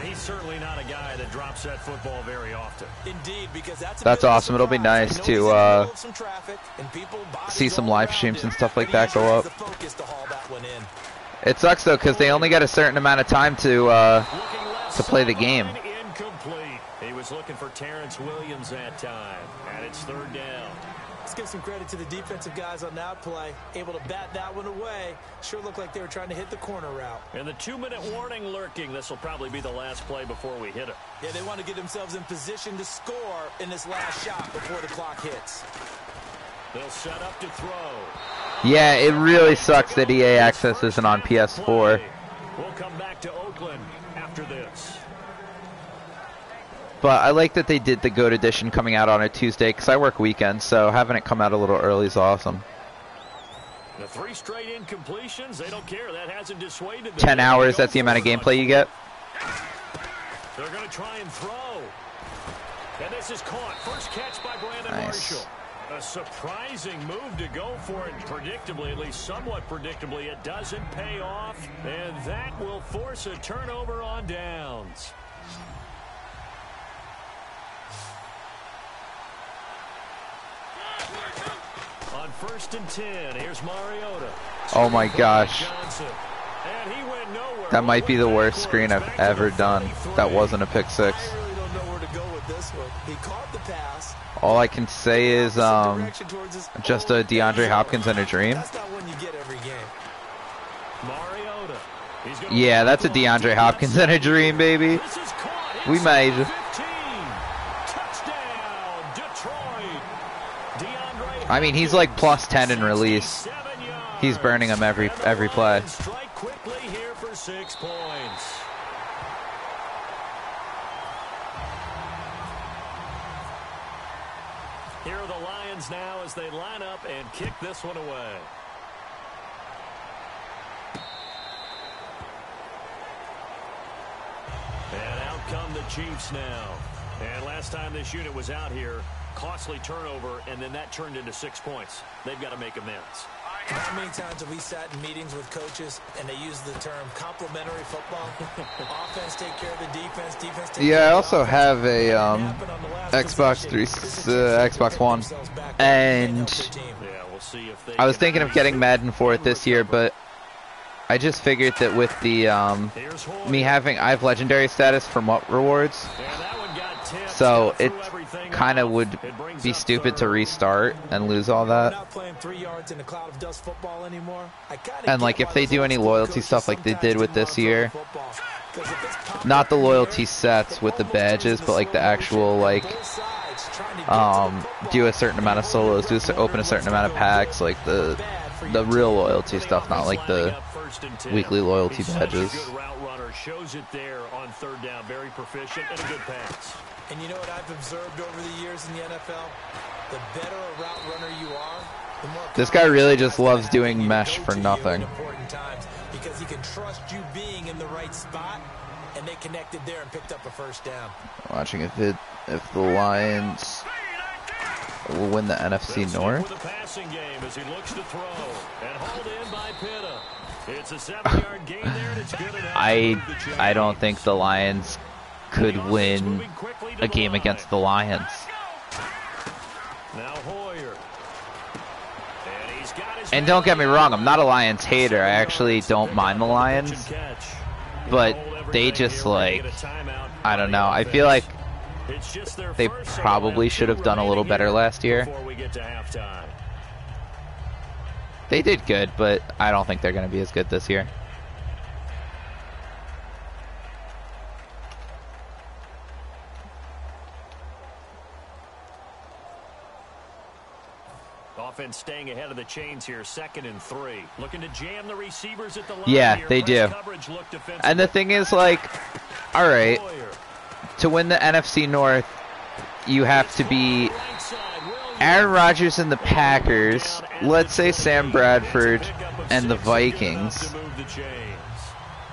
He's certainly not a guy that drops that football very often. Indeed, because that's awesome. It'll be nice to see some live streams and stuff like that go up. It sucks though because they only got a certain amount of time to play the game. Incomplete. He was looking for Terrence Williams that time, and it's third down. Let's give some credit to the defensive guys on that play. Able to bat that one away. Sure looked like they were trying to hit the corner route. And the 2-minute warning lurking. This will probably be the last play before we hit it. Yeah, they want to get themselves in position to score in this last shot before the clock hits. They'll set up to throw. Yeah, it really sucks that EA Access isn't on PS4. We'll come back to Oakland after this. But I like that they did the GOAT edition coming out on a Tuesday because I work weekends, so having it come out a little early is awesome. The 3 straight incompletions, they don't care. That hasn't dissuaded them. 10 hours, that's the amount of gameplay you get. They're going to try and throw. And this is caught. First catch by Brandon Marshall. A surprising move to go for it. Predictably, at least somewhat predictably, it doesn't pay off. And that will force a turnover on downs. On 1st and 10, here's Mariota. Oh my gosh. And he went nowhere. That might be the worst screen I've ever done. That wasn't a pick six. I really don't know where to go with this one. He caught the pass. All I can say is just a DeAndre Hopkins and a dream. That's not one you get every game. Mariota. Yeah, that's a DeAndre Hopkins and a dream, baby. We made. I mean, he's like plus 10 in release. He's burning him every play. Strike quickly here for 6 points. Here are the Lions now as they line up and kick this one away. And out come the Chiefs now. And last time this unit was out here, costly turnover, and then that turned into 6 points. They've got to make amends. How many times have we sat in meetings with coaches and they use the term complementary football? Offense take care of the defense, defense take care of the Yeah, I also offense. have a Xbox One, and Yeah, we'll see if they I was can- thinking of getting Madden for it this year, but I just figured that with the Here's Hoyer. I have legendary status for MUT rewards, And that one got tipped. so Got through it everything kind of else. would It brings be up stupid to third. restart and lose all We're that. not playing 3 yards in a cloud of dust football anymore. I kinda And get like if why they those do old any school loyalty coaches stuff like they sometimes did with didn't this wanna year, throw the football. 'Cause if it's popped not the up in loyalty air, sets it with the almost turns badges, into but like the slow actual motion, like and both sides trying to get to the football. do a certain amount of solos, wopen a certain amount of packs, like the real loyalty stuff, not like the weekly loyalty badges. Good route runner shows it there on 3rd down. Very proficient and a good pass. And you know what I've observed over the years in the NFL? The better a route runner you are, the more This guy really just loves confidence doing you mesh go for to you nothing. in important times because he can trust you being in the right spot, and they connected there and picked up a 1st down. Watching if the Lions will win the NFC With North. a passing game as he looks to throw and hauled in by Pitta. It's a 7-yard gain there, and it's good enough to move the chain. I don't think the Lions could win a game against the Lions. Now Hoyer. And he's got his And don't get me man. wrong, I'm not a Lions hater. I actually don't mind the Lions, but they just like, I don't know. I feel like they probably should have done a little better last year. Before we get to halftime. They did good, but I don't think they're going to be as good this year. Offense staying ahead of the chains here, 2nd and 3. Looking to jam the receivers at the line. Yeah, here. they Press do. coverage look defensive. And the thing is, like, all right, Hoyer. to win the NFC North, you have to be Right side, Williams. Aaron Rodgers and the Packers, let's say Sam Bradford and the Vikings.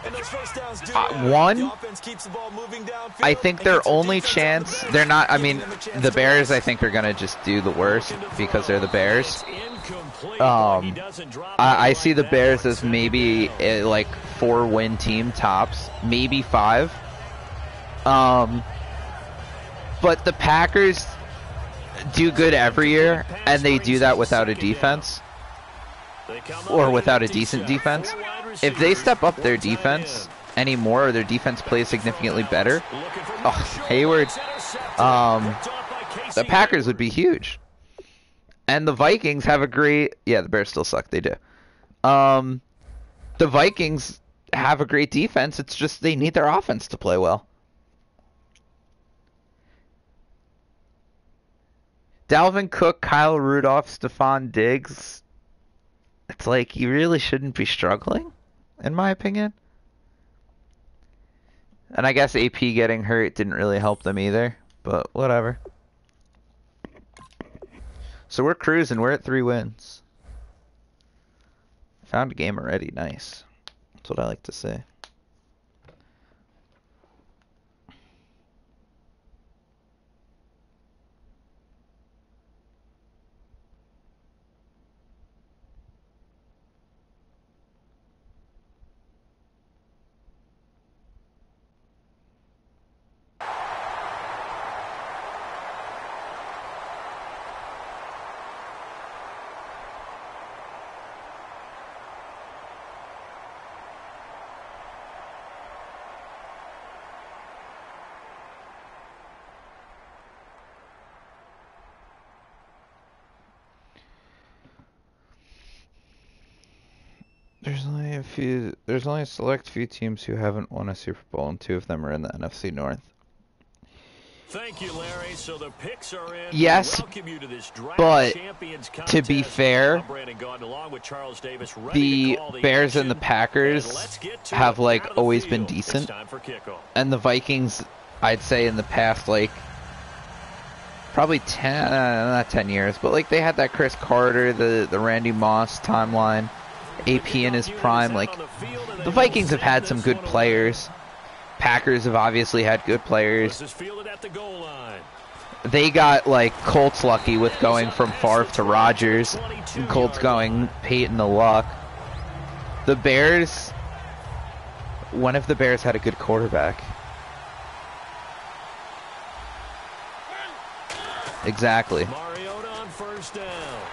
And those first downs do One, the offense keeps the ball moving downfield I think and their gets their only defense out of the chance, bench, they're not, I giving mean, them a chance the to Bears, win. I think, are going to just do the worst because they're the Bears. Incomplete. Um, He doesn't drop I it see like the that. Bears as maybe a, like 4-win team tops, maybe 5. But the Packers do good every year, and they do that without a defense, They come up or with without a empty decent set. defense. 4 wide If they receivers, step up 4 their tight defense ends. anymore, or their defense plays significantly better, Looking for oh, Marshall. Hayward, It's intercepted. Picked um, off by Casey the Packers would Hayward. be huge. And the Vikings have a great, yeah, the Bears still suck, they do. The Vikings have a great defense, it's just they need their offense to play well. Dalvin Cook, Kyle Rudolph, Stephon Diggs, it's like you really shouldn't be struggling, in my opinion. And I guess AP getting hurt didn't really help them either, but whatever. So we're cruising, we're at 3 wins. Found a game already. Nice. That's what I like to say. There's only a select few teams who haven't won a Super Bowl, and 2 of them are in the NFC North. Thank you, Larry. So the picks are in. Yes, but to be fair, the Bears and the Packers have like always been decent, and the Vikings, I'd say in the past like probably 10, not 10 years, but like they had that Chris Carter, the Randy Moss timeline. AP in his prime, like the Vikings have had some good players. Packers have obviously had good players. They got like Colts lucky with going from Favre to Rodgers, and Colts going Peyton to Luck. The Bears, when have the Bears had a good quarterback? Exactly.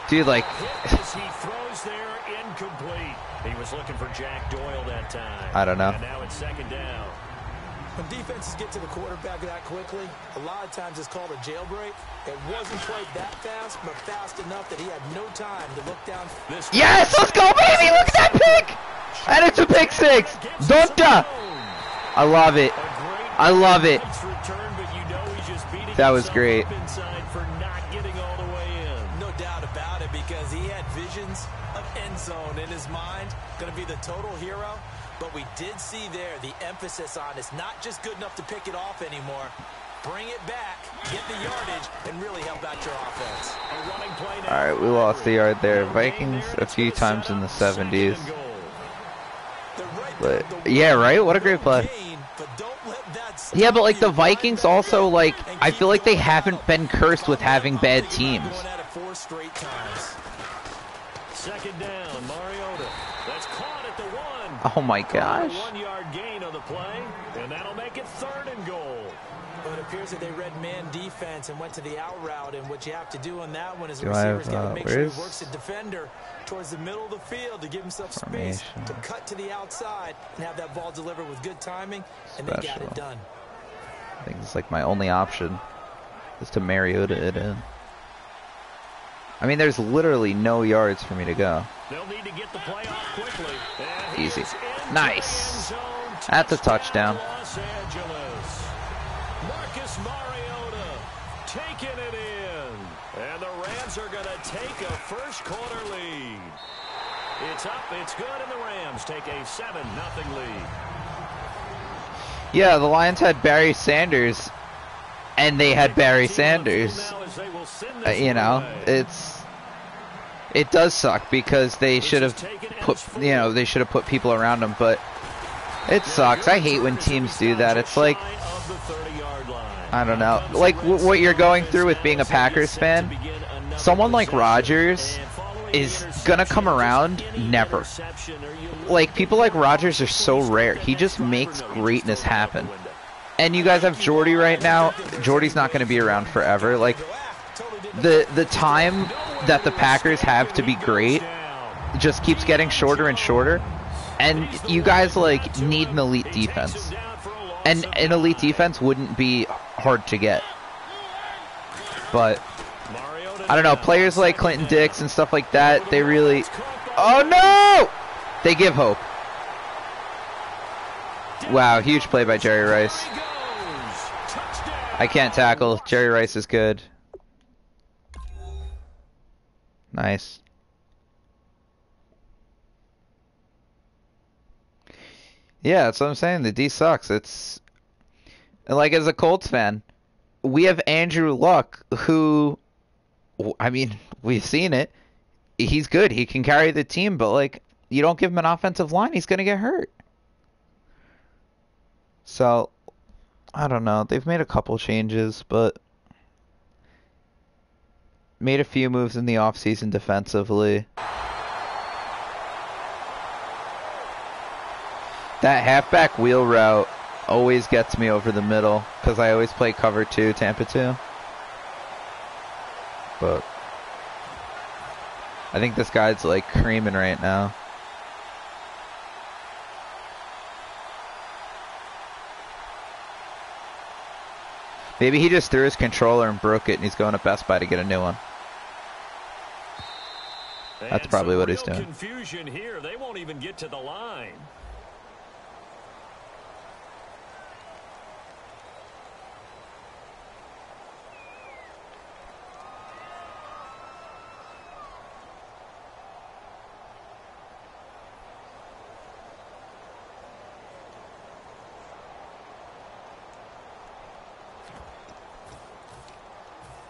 Dude, like he was looking for Jack Doyle that time. I don't know. And now it's second down. When defenses get to the quarterback that quickly, a lot of times it's called a jailbreak. It wasn't quite that fast, but fast enough that he had no time to look down. Yes, let's go, baby! Look at that pick! And it's a pick 6! Donta! I love it. I love it. That was great. No doubt about it, because he had visions of end zone in his mind. Going to be the total hero. But we did see there the emphasis on it's not just good enough to pick it off anymore. Bring it back, get the yardage, and really help out your offense. Alright, we lost the yard there. Vikings a few times in the 70s. But, yeah, right? What a great play. Yeah, but like the Vikings also, like, I feel like they haven't been cursed with having bad teams. Second down, Mariota. That's caught at the 1. Oh my gosh. 1-yard gain on the play, and that'll make it 3rd and goal. Well, it appears that they read man defense and went to the out route, and what you have to do on that one is the Do I receiver's got to have, make sure he works the defender towards the middle of the field to give himself space to cut to the outside and have that ball delivered with good timing, and they got it done. I think it's like my only option is to Mariota it in. I mean, there's literally no yards for me to go. They'll need to get the play off quickly. Easy. Nice. That's a touchdown. Los Angeles. Marcus Mariota taking it in. And the Rams are going to take a first quarter lead. It's up, it's good, and the Rams take a 7-0 lead. Yeah, the Lions had Barry Sanders, and they had Barry Sanders. You know, it does suck because they should have put people around him, but it sucks. I hate when teams do that. It's like, I don't know, like what you're going through with being a Packers fan. Someone like Rodgers is gonna come around. Never. Like, people like Rodgers are so rare. He just makes greatness happen. And you guys have Jordy right now. Jordy's not going to be around forever. Like, the time that the Packers have to be great just keeps getting shorter and shorter. And you guys, like, need an elite defense. And an elite defense wouldn't be hard to get. But, I don't know, players like Clinton Dix and stuff like that, they really... Oh, no! They give hope. Wow, huge play by Jerry Rice. I can't tackle. Jerry Rice is good. Nice. Yeah, that's what I'm saying. The D sucks. It's like, as a Colts fan, we have Andrew Luck, who, I mean, we've seen it. He's good. He can carry the team, but like, you don't give him an offensive line, he's going to get hurt. So, I don't know. They've made a couple changes, but made a few moves in the offseason defensively. That halfback wheel route always gets me over the middle because I always play cover 2, Tampa 2. But I think this guy's like creaming right now. Maybe he just threw his controller and broke it and he's going to Best Buy to get a new one. That's probably what he's doing. Confusion here. They won't even get to the line.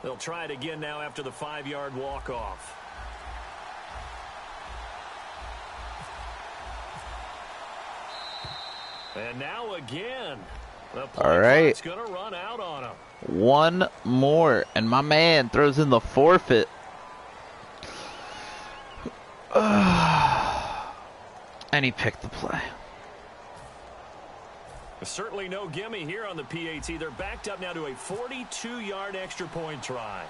They'll try it again now after the 5-yard walk-off. And now again. All right. It's going to run out on him. One more, and my man throws in the forfeit. And he picked the play. Certainly no gimme here on the PAT. They're backed up now to a 42-yard extra point try.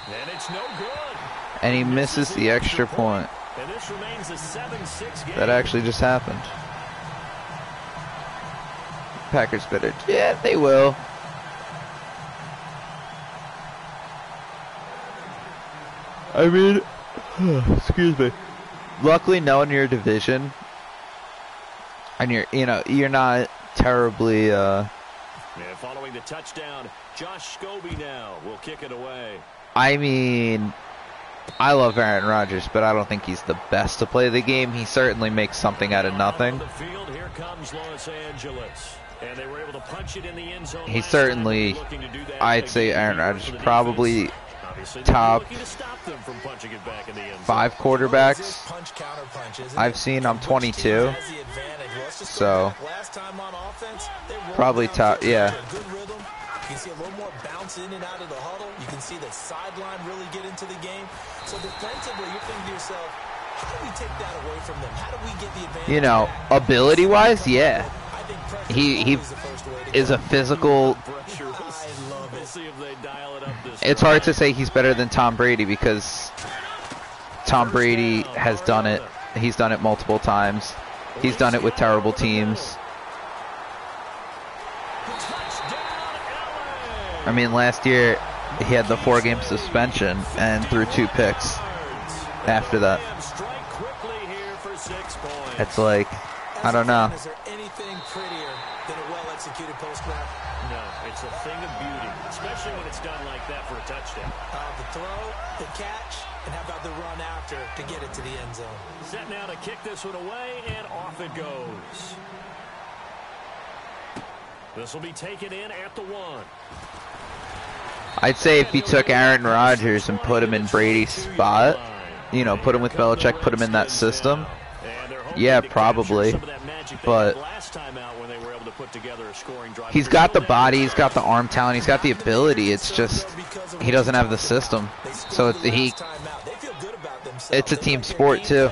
And it's no good. And he misses the extra point. And this remains a 7-6 game. That actually just happened. Packers better. Yeah, they will. I mean, excuse me. Luckily, no one in your division, and you're not terribly. Yeah, following the touchdown, Josh Scobie now will kick it away. I mean, I love Aaron Rodgers, but I don't think he's the best to play the game. He certainly makes something out of nothing. On the field, here comes Los Angeles, and they were able to punch it in the end zone. He certainly, I'd say Aaron Rodgers probably top 5 quarterbacks I've seen. I'm 22, so probably top, yeah. You can see a little more bounce in and out of the huddle. You can see the sideline really get into the game. So defensively, you're thinking to yourself, how do we take that away from them? How do we get the advantage? You know, ability-wise, yeah. He is a physical. It's hard to say he's better than Tom Brady because Tom Brady has done it. He's done it multiple times. He's done it with terrible teams. I mean, last year he had the 4-game suspension and threw 2 picks after that. It's like, I don't know. Is there anything prettier than a well-executed post-grab? No, it's a thing of beauty, especially when it's done like that for a touchdown. The throw, the catch, and how about the run after to get it to the end zone? Set now to kick this one away, and off it goes. This will be taken in at the 1. I'd say if you took Aaron Rodgers and put him in Brady's spot, you know, put him with Belichick, put him in that system, yeah, probably. But he's got the body, he's got the arm talent, he's got the ability. It's just he doesn't have the system. So it's a team sport too.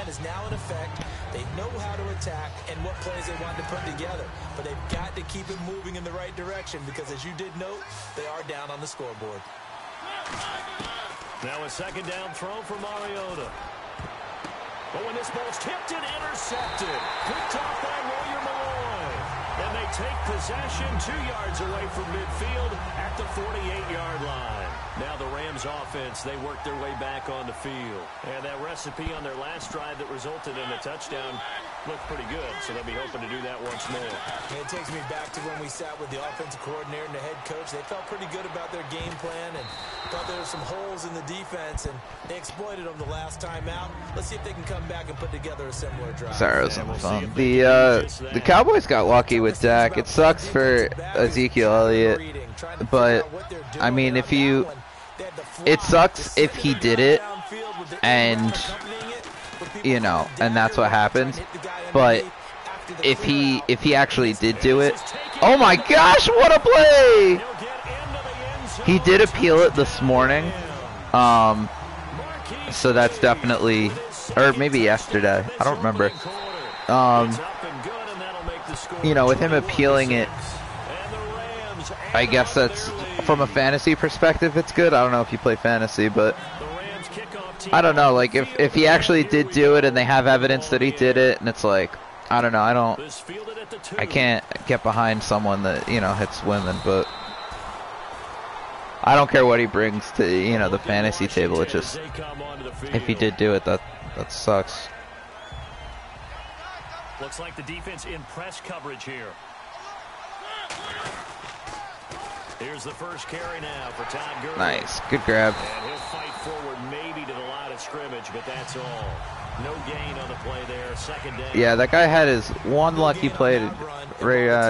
They know how to attack and what plays they want to put together, but they've got to keep it moving in the right direction because, as you did note, they are down on the scoreboard. Now a second down throw for Mariota. But when this ball's tipped and intercepted, picked off by Royer Malloy. And they take possession 2 yards away from midfield at the 48-yard line. Now the Rams offense, they work their way back on the field. And that recipe on their last drive that resulted in a touchdown looked pretty good, so they'll be hoping to do that once more. It takes me back to when we sat with the offensive coordinator and the head coach. They felt pretty good about their game plan and thought there were some holes in the defense, and they exploited them the last time out. Let's see if they can come back and put together a similar drive. Sorry, it was on the phone. The Cowboys got lucky with Dak. It sucks for Ezekiel Elliott, but I mean, it sucks if he did it and you know, and that's what happened. But if he actually did do it, oh my gosh, what a play! He did appeal it this morning, so that's definitely, or maybe yesterday, I don't remember. You know, with him appealing it, I guess that's, from a fantasy perspective, it's good. I don't know if you play fantasy, but I don't know, like, if he actually did do it and they have evidence that he did it, and it's like, I don't know, I can't get behind someone that, you know, hits women, but I don't care what he brings to, you know, the fantasy table. It just, if he did do it, that sucks. Looks like the defense in press coverage here. Here's the first carry now for Todd Gurley. Nice, good grab. And he'll fight forward maybe to the line of scrimmage, but that's all. No gain on the play there. Second down. Yeah, that guy had his one lucky play to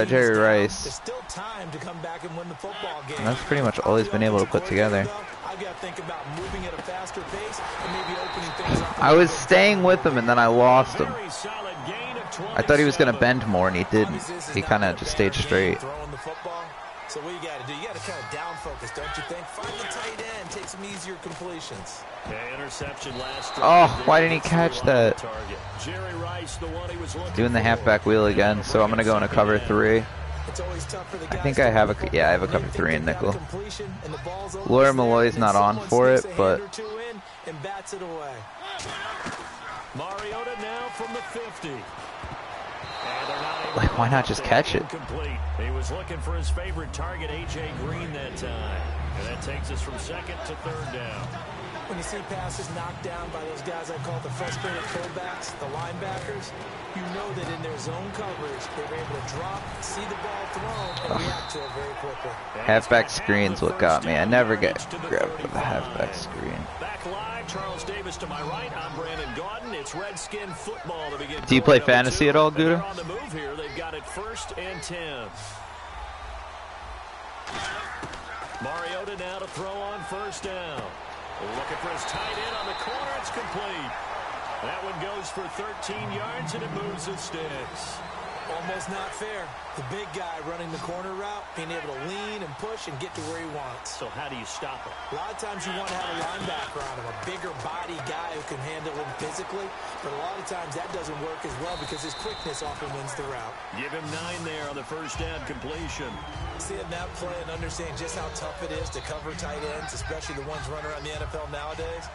Jerry Rice. And that's pretty much all he's been able to put together. I was staying with him and then I lost him. I thought he was going to bend more and he didn't. He kind of just stayed straight. So what you got to do, you got to kind of down focus, don't you think? Find the tight end, take some easier completions. Okay, interception last drive. Oh, why didn't he catch that? Jerry Rice, the one he was doing the halfback wheel again, so I'm going to go into cover 3. I think I have a cover 3 in nickel. Lawyer Malloy's not on for it, but Mariota now from the 50. Like, why not just catch it? He was looking for his favorite target, A.J. Green, that time. And that takes us from second to third down. When you see passes knocked down by those guys I call the frustrated fullbacks, the linebackers, you know that in their zone coverage, they were able to drop, see the ball thrown, and react to it very quickly. Halfback screen's what got me. I never get grabbed with the halfback screen. Back live, Charles Davis to my right. I'm Brandon Gaudin. It's Redskin football to begin. Do you play fantasy at all, Gouda? On the move here, they've got it 1st and 10. Mariota now to throw on 1st down. Looking for his tight end on the corner. It's complete. That one goes for 13 yards, and it moves the sticks. Almost not fair. The big guy running the corner route, being able to lean and push and get to where he wants. So how do you stop him? A lot of times you want to have a linebacker on him, a bigger body guy who can handle him physically. But a lot of times that doesn't work as well because his quickness often wins the route. Give him 9 there on the 1st down completion. Seeing that play and understanding just how tough it is to cover tight ends, especially the ones running around the NFL nowadays,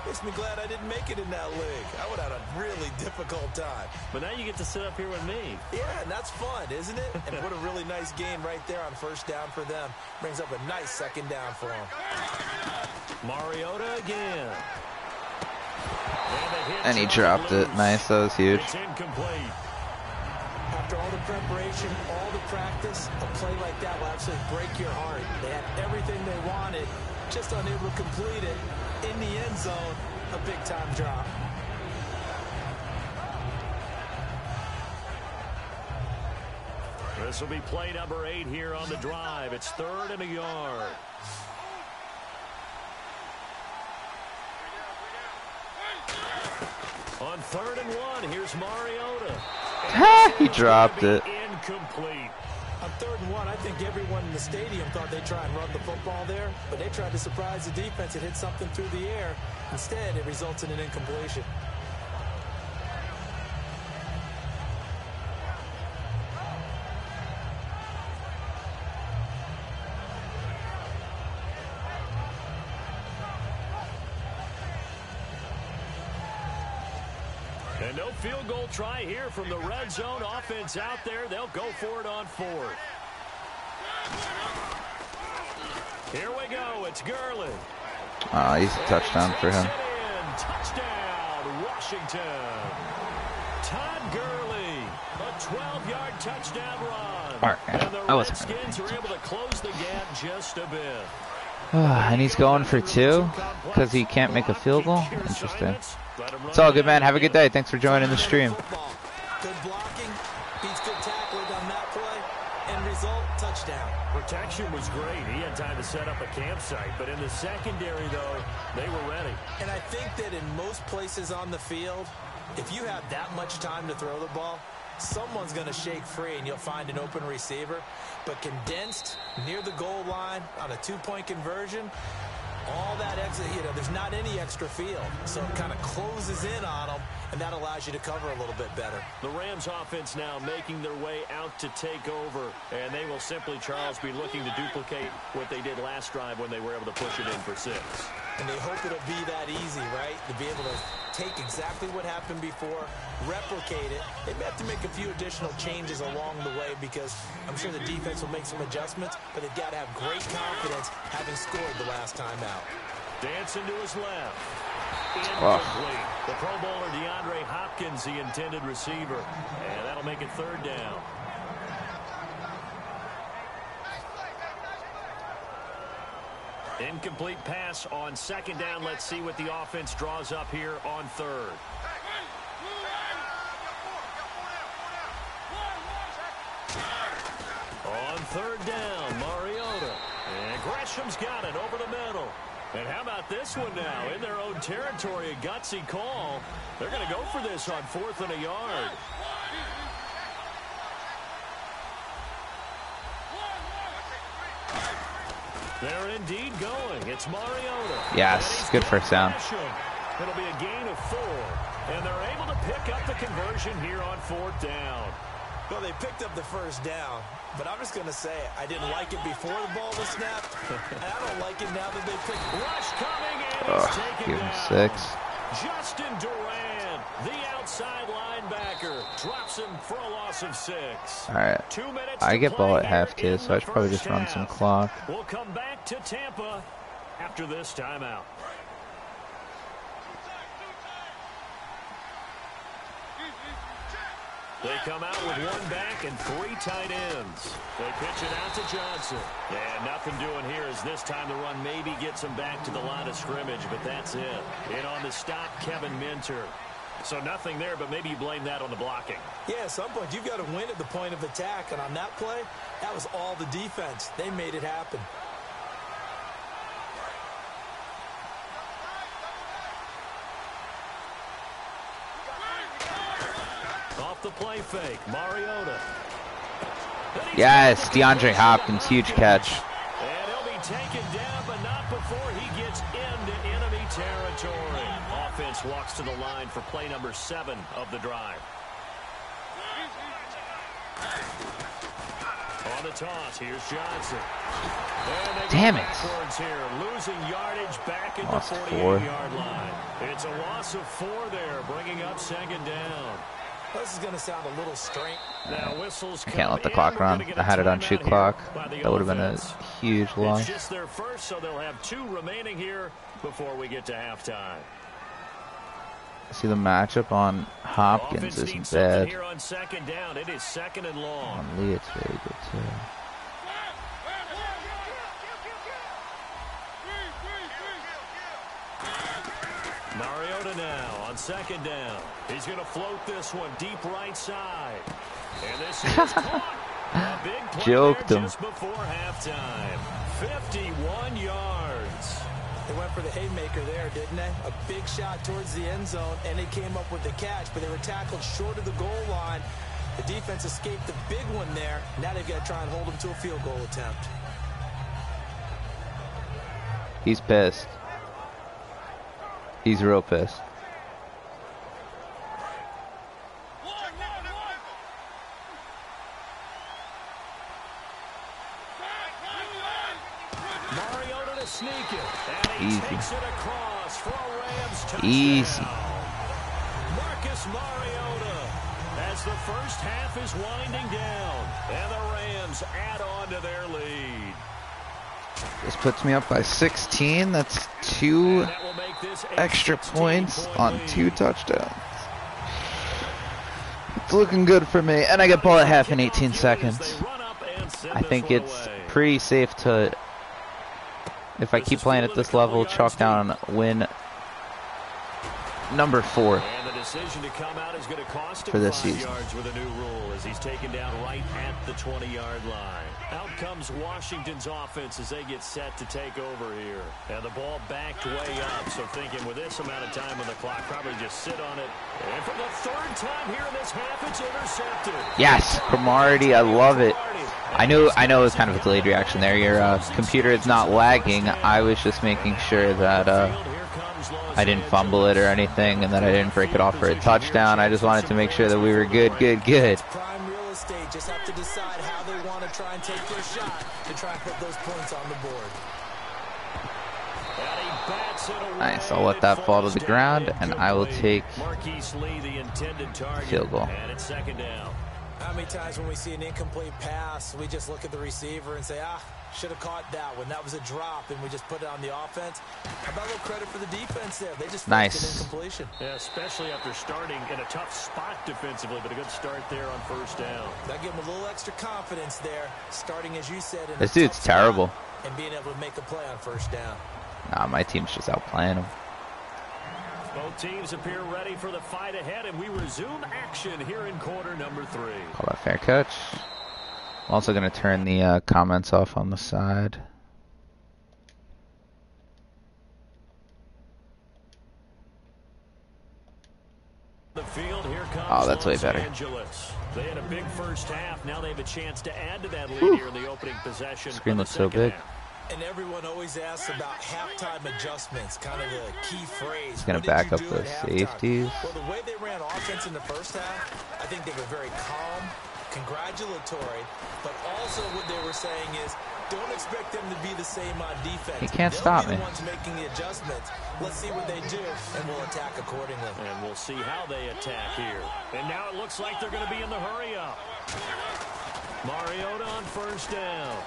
makes me glad I didn't make it in that league. I would have had a really difficult time. But now you get to sit up here with me. Yeah, and that's fun, isn't it? And what a really nice game right there on 1st down for them. Brings up a nice 2nd down for them. Mariota again. And he dropped it. Nice, that was huge. It's incomplete. After all the preparation, all the practice, a play like that will absolutely break your heart. They had everything they wanted, just unable to complete it. In the end zone, a big-time drop. This will be play number 8 here on the drive. It's 3rd and a yard. On 3rd and 1, here's Mariota. He dropped it. Incomplete. On 3rd and 1, I think everyone in the stadium thought they'd try and run the football there, but they tried to surprise the defense and hit something through the air. Instead, it results in an incompletion. And no field goal try here from the red zone. Offense out there. They'll go for it on 4th. Here we go. It's Gurley. He's a touchdown for him. Touchdown, Washington. Todd Gurley, a 12-yard touchdown run. All right, and the I wasn't Redskins are able to close the gap just a bit. And he's going for 2 because he can't make a field goal? Interesting. It's all good, man. Have a good day. Thanks for joining the stream. Good blocking, beats good tackling on that play, and result, touchdown. protection was great. He had time to set up a campsite. But in the secondary, though, they were ready. And I think that in most places on the field, if you have that much time to throw the ball, someone's going to shake free and you'll find an open receiver. But condensed near the goal line on a two-point conversion, all that exit, there's not any extra field. So it kind of closes in on them, and that allows you to cover a little bit better. The Rams offense now making their way out to take over, and they will simply, Charles, be looking to duplicate what they did last drive when they were able to push it in for 6. And they hope it'll be that easy, right? To be able to take exactly what happened before, replicate it. They may have to make a few additional changes along the way because I'm sure the defense will make some adjustments, but they've got to have great confidence having scored the last time out. Dancing to his left. Incomplete. The Pro Bowler DeAndre Hopkins, the intended receiver. And that'll make it 3rd down. Incomplete pass on 2nd down. Let's see what the offense draws up here on 3rd. On 3rd down, Mariota. And Gresham's got it over the middle. And how about this one now? In their own territory, a gutsy call. They're going to go for this on 4th and a yard. They're indeed going. It's Mariota. Yes, good first down. It'll be a gain of 4. And they're able to pick up the conversion here on 4th down. Well, they picked up the first down, but I'm just going to say it. I didn't like it before the ball was snapped, and I don't like it now that they picked. Rush coming, and he's taken give him down. 6. Justin Duran, the outside linebacker, drops him for a loss of 6. All right. 2 minutes I to get ball play at half here too, in so I the should probably first just run half. some clock. We'll come back to Tampa after this timeout. They come out with 1 back and 3 tight ends. They pitch it out to Johnson. And nothing doing here as this time the run maybe gets him back to the line of scrimmage, but that's it. In on the stop, Kevin Minter. So nothing there, but maybe you blame that on the blocking. Yeah, at some point you've got to win at the point of attack, and on that play, that was all the defense. They made it happen. Off the play fake, Mariota. Yes, DeAndre Hopkins, huge catch. And he'll be taken down, but not before he gets into enemy territory. Offense walks to the line for play number 7 of the drive. On the toss, here's Johnson. Damn it. Backwards here, losing yardage back at Lost the 4. 48-yard line. It's a loss of 4 there, bringing up 2nd down. This is going to sound a little strange. Now whistles I can't let the come clock in. We're run. gonna get I a had it on timeout shoot here clock. by the That would have been a offense. huge loss. It's just their first, so they'll have 2 remaining here before we get to halftime. See, the matchup on Hopkins Offense isn't needs something bad. here on 2nd down. It is 2nd and long. On Lee, it's very good too. Mariota now on 2nd down. He's going to float this one deep right side. And this is caught. A big play Joked there him. just before halftime. 51 yards. They went for the haymaker there, didn't they? A big shot towards the end zone, and they came up with the catch, but they were tackled short of the goal line. The defense escaped the big one there. Now they've got to try and hold them to a field goal attempt. He's pissed. He's real pissed. Mariota to sneak it. And he Easy. takes it across for a Rams touchdown. Easy. Marcus Mariota as the first half is winding down. And the Rams add on to their lead. This puts me up by 16. That's 2 That will make this a extra 16-point points on lead. 2 touchdowns. It's looking good for me. And I get ball at half in 18 seconds. I think it's pretty safe to, if I keep playing at this level, chalk down a win number 4 And the decision to come out is going to cost him for this 5 season. yards with a new rule as he's taken down right at the 20-yard line. Out comes Washington's offense as they get set to take over here. And the ball backed way up, so thinking with this amount of time on the clock, probably just sit on it. And for the 3rd time here in this half, it's intercepted. Yes, Cromartie, I love it. I know it was kind of a delayed reaction there. Your computer is not lagging. I was just making sure that I didn't fumble it or anything, and that I didn't break it off for a touchdown. I just wanted to make sure that we were good. Prime real estate. Just have to decide how they want to try and take their shot to try and put those points on the board. Nice. I'll let that fall to the ground, and I will take field goal. And it's 2nd down. How many times when we see an incomplete pass, we just look at the receiver and say, should have caught that one. That was a drop, and we just put it on the offense. How about a little credit for the defense there? They just forced an incompletion. Yeah, especially after starting in a tough spot defensively, but a good start there on 1st down. That gave him a little extra confidence there, starting, as you said, in This dude's terrible. And being able to make a play on 1st down. Nah, my team's just outplaying him. Both teams appear ready for the fight ahead, and we resume action here in quarter number 3. Call that fair catch. I'm also going to turn the comments off on the side. The field, here comes Oh, that's way better. Angeles. They had a big first half. Now they have a chance to add to that lead here in the opening possession. Screen looks so big. Half. And everyone always asks about halftime adjustments, kind of the key phrase. He's going to back up those safeties. Well, the way they ran offense in the first half, I think they were very calm, congratulatory, but also what they were saying is, don't expect them to be the same on defense. He can't stop me. They'll be the ones making the adjustments. Let's see what they do, and we'll attack accordingly. And we'll see how they attack here. And now it looks like they're going to be in the hurry-up. Mariota on 1st down.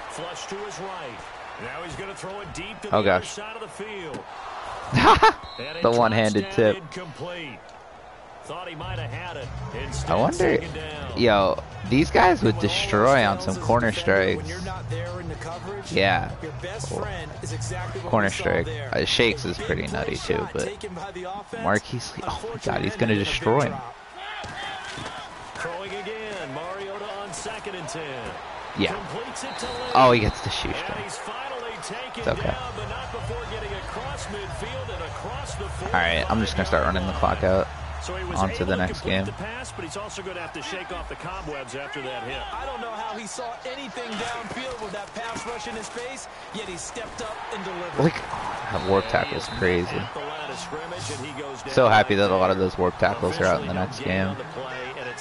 Flush to his right. Now he's going to throw it deep to the other side of the field. The one-handed tip. Incomplete. Thought he might have had it. Instead, I wonder, yo, these guys would destroy on some corner strikes. When you're not there in the coverage, yeah. Your best friend is exactly what corner we saw strike. there. Shakes is pretty nutty too, but Marquise, oh my God, he's going to destroy him. Throwing again. Mariota on 2nd and 10. Yeah. Oh, he gets the shoe string. It's okay. Alright, I'm just going to start running the clock out. On to the next game. Pass, but he's also going to have to shake off the cobwebs after that hit. I don't know how he saw anything downfield with that pass rush in his face, yet he stepped up and delivered. Look, that warp tackle is crazy. So happy that a lot of those warp tackles are out in the next game.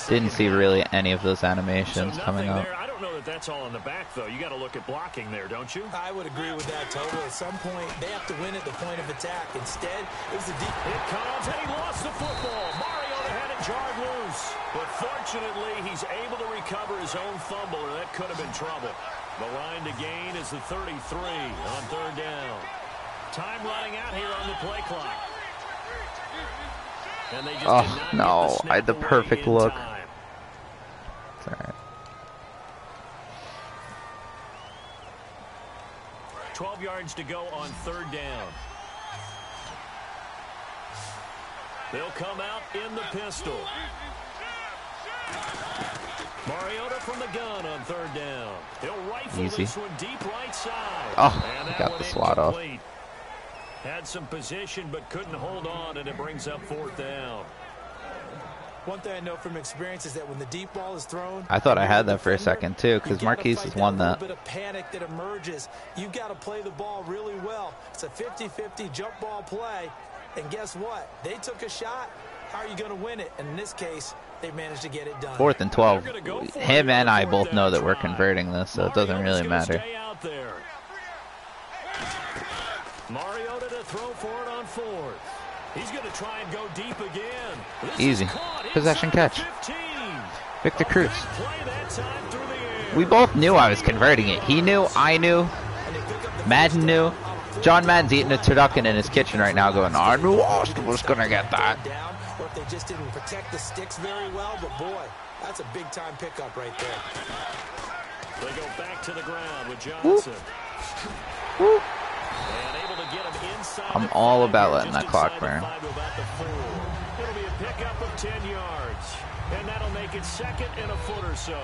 Didn't see really any of those animations coming up. I don't know that that's all in the back, though. You got to look at blocking there, don't you? I would agree with that totally. At some point, they have to win at the point of attack. Instead, it was a deep. It comes, and he lost the football. Mariota had it jarred loose. But fortunately, he's able to recover his own fumble, or that could have been trouble. The line to gain is the 33 on 3rd down. Time running out here on the play clock. And they just oh, no. I had the perfect look. It's all right. 12 yards to go on 3rd down. They'll come out in the pistol. Mariota from the gun on 3rd down. He'll rifle this one deep right side. Oh, he got the slot off. Had some position but couldn't hold on, and it brings up 4th down. One thing I know from experience is that when the deep ball is thrown, I thought I had that for a second too, because Marquise has won that. A little bit of panic that emerges. You've got to play the ball really well. It's a 50-50 jump ball play, and guess what? They took a shot. How are you going to win it? And in this case, they managed to get it done. 4th and 12. Him and I both know that we're converting this, so it doesn't really matter. Mariota to throw for it on 4th. He's going to try and go deep again. Easy. Possession catch. Victor Cruz. We both knew I was converting it. He knew, I knew, Madden knew. John Madden's eating a turducken in his kitchen right now going, I knew Austin was going to get that. Or if they just didn't protect the sticks very well, but boy, that's a big-time pickup right there. They go back to the ground with Johnson. Woo. And able to get him inside I'm all about letting that clock burn. It'll be a pickup of 10 yards, and that'll make it second and a foot or so.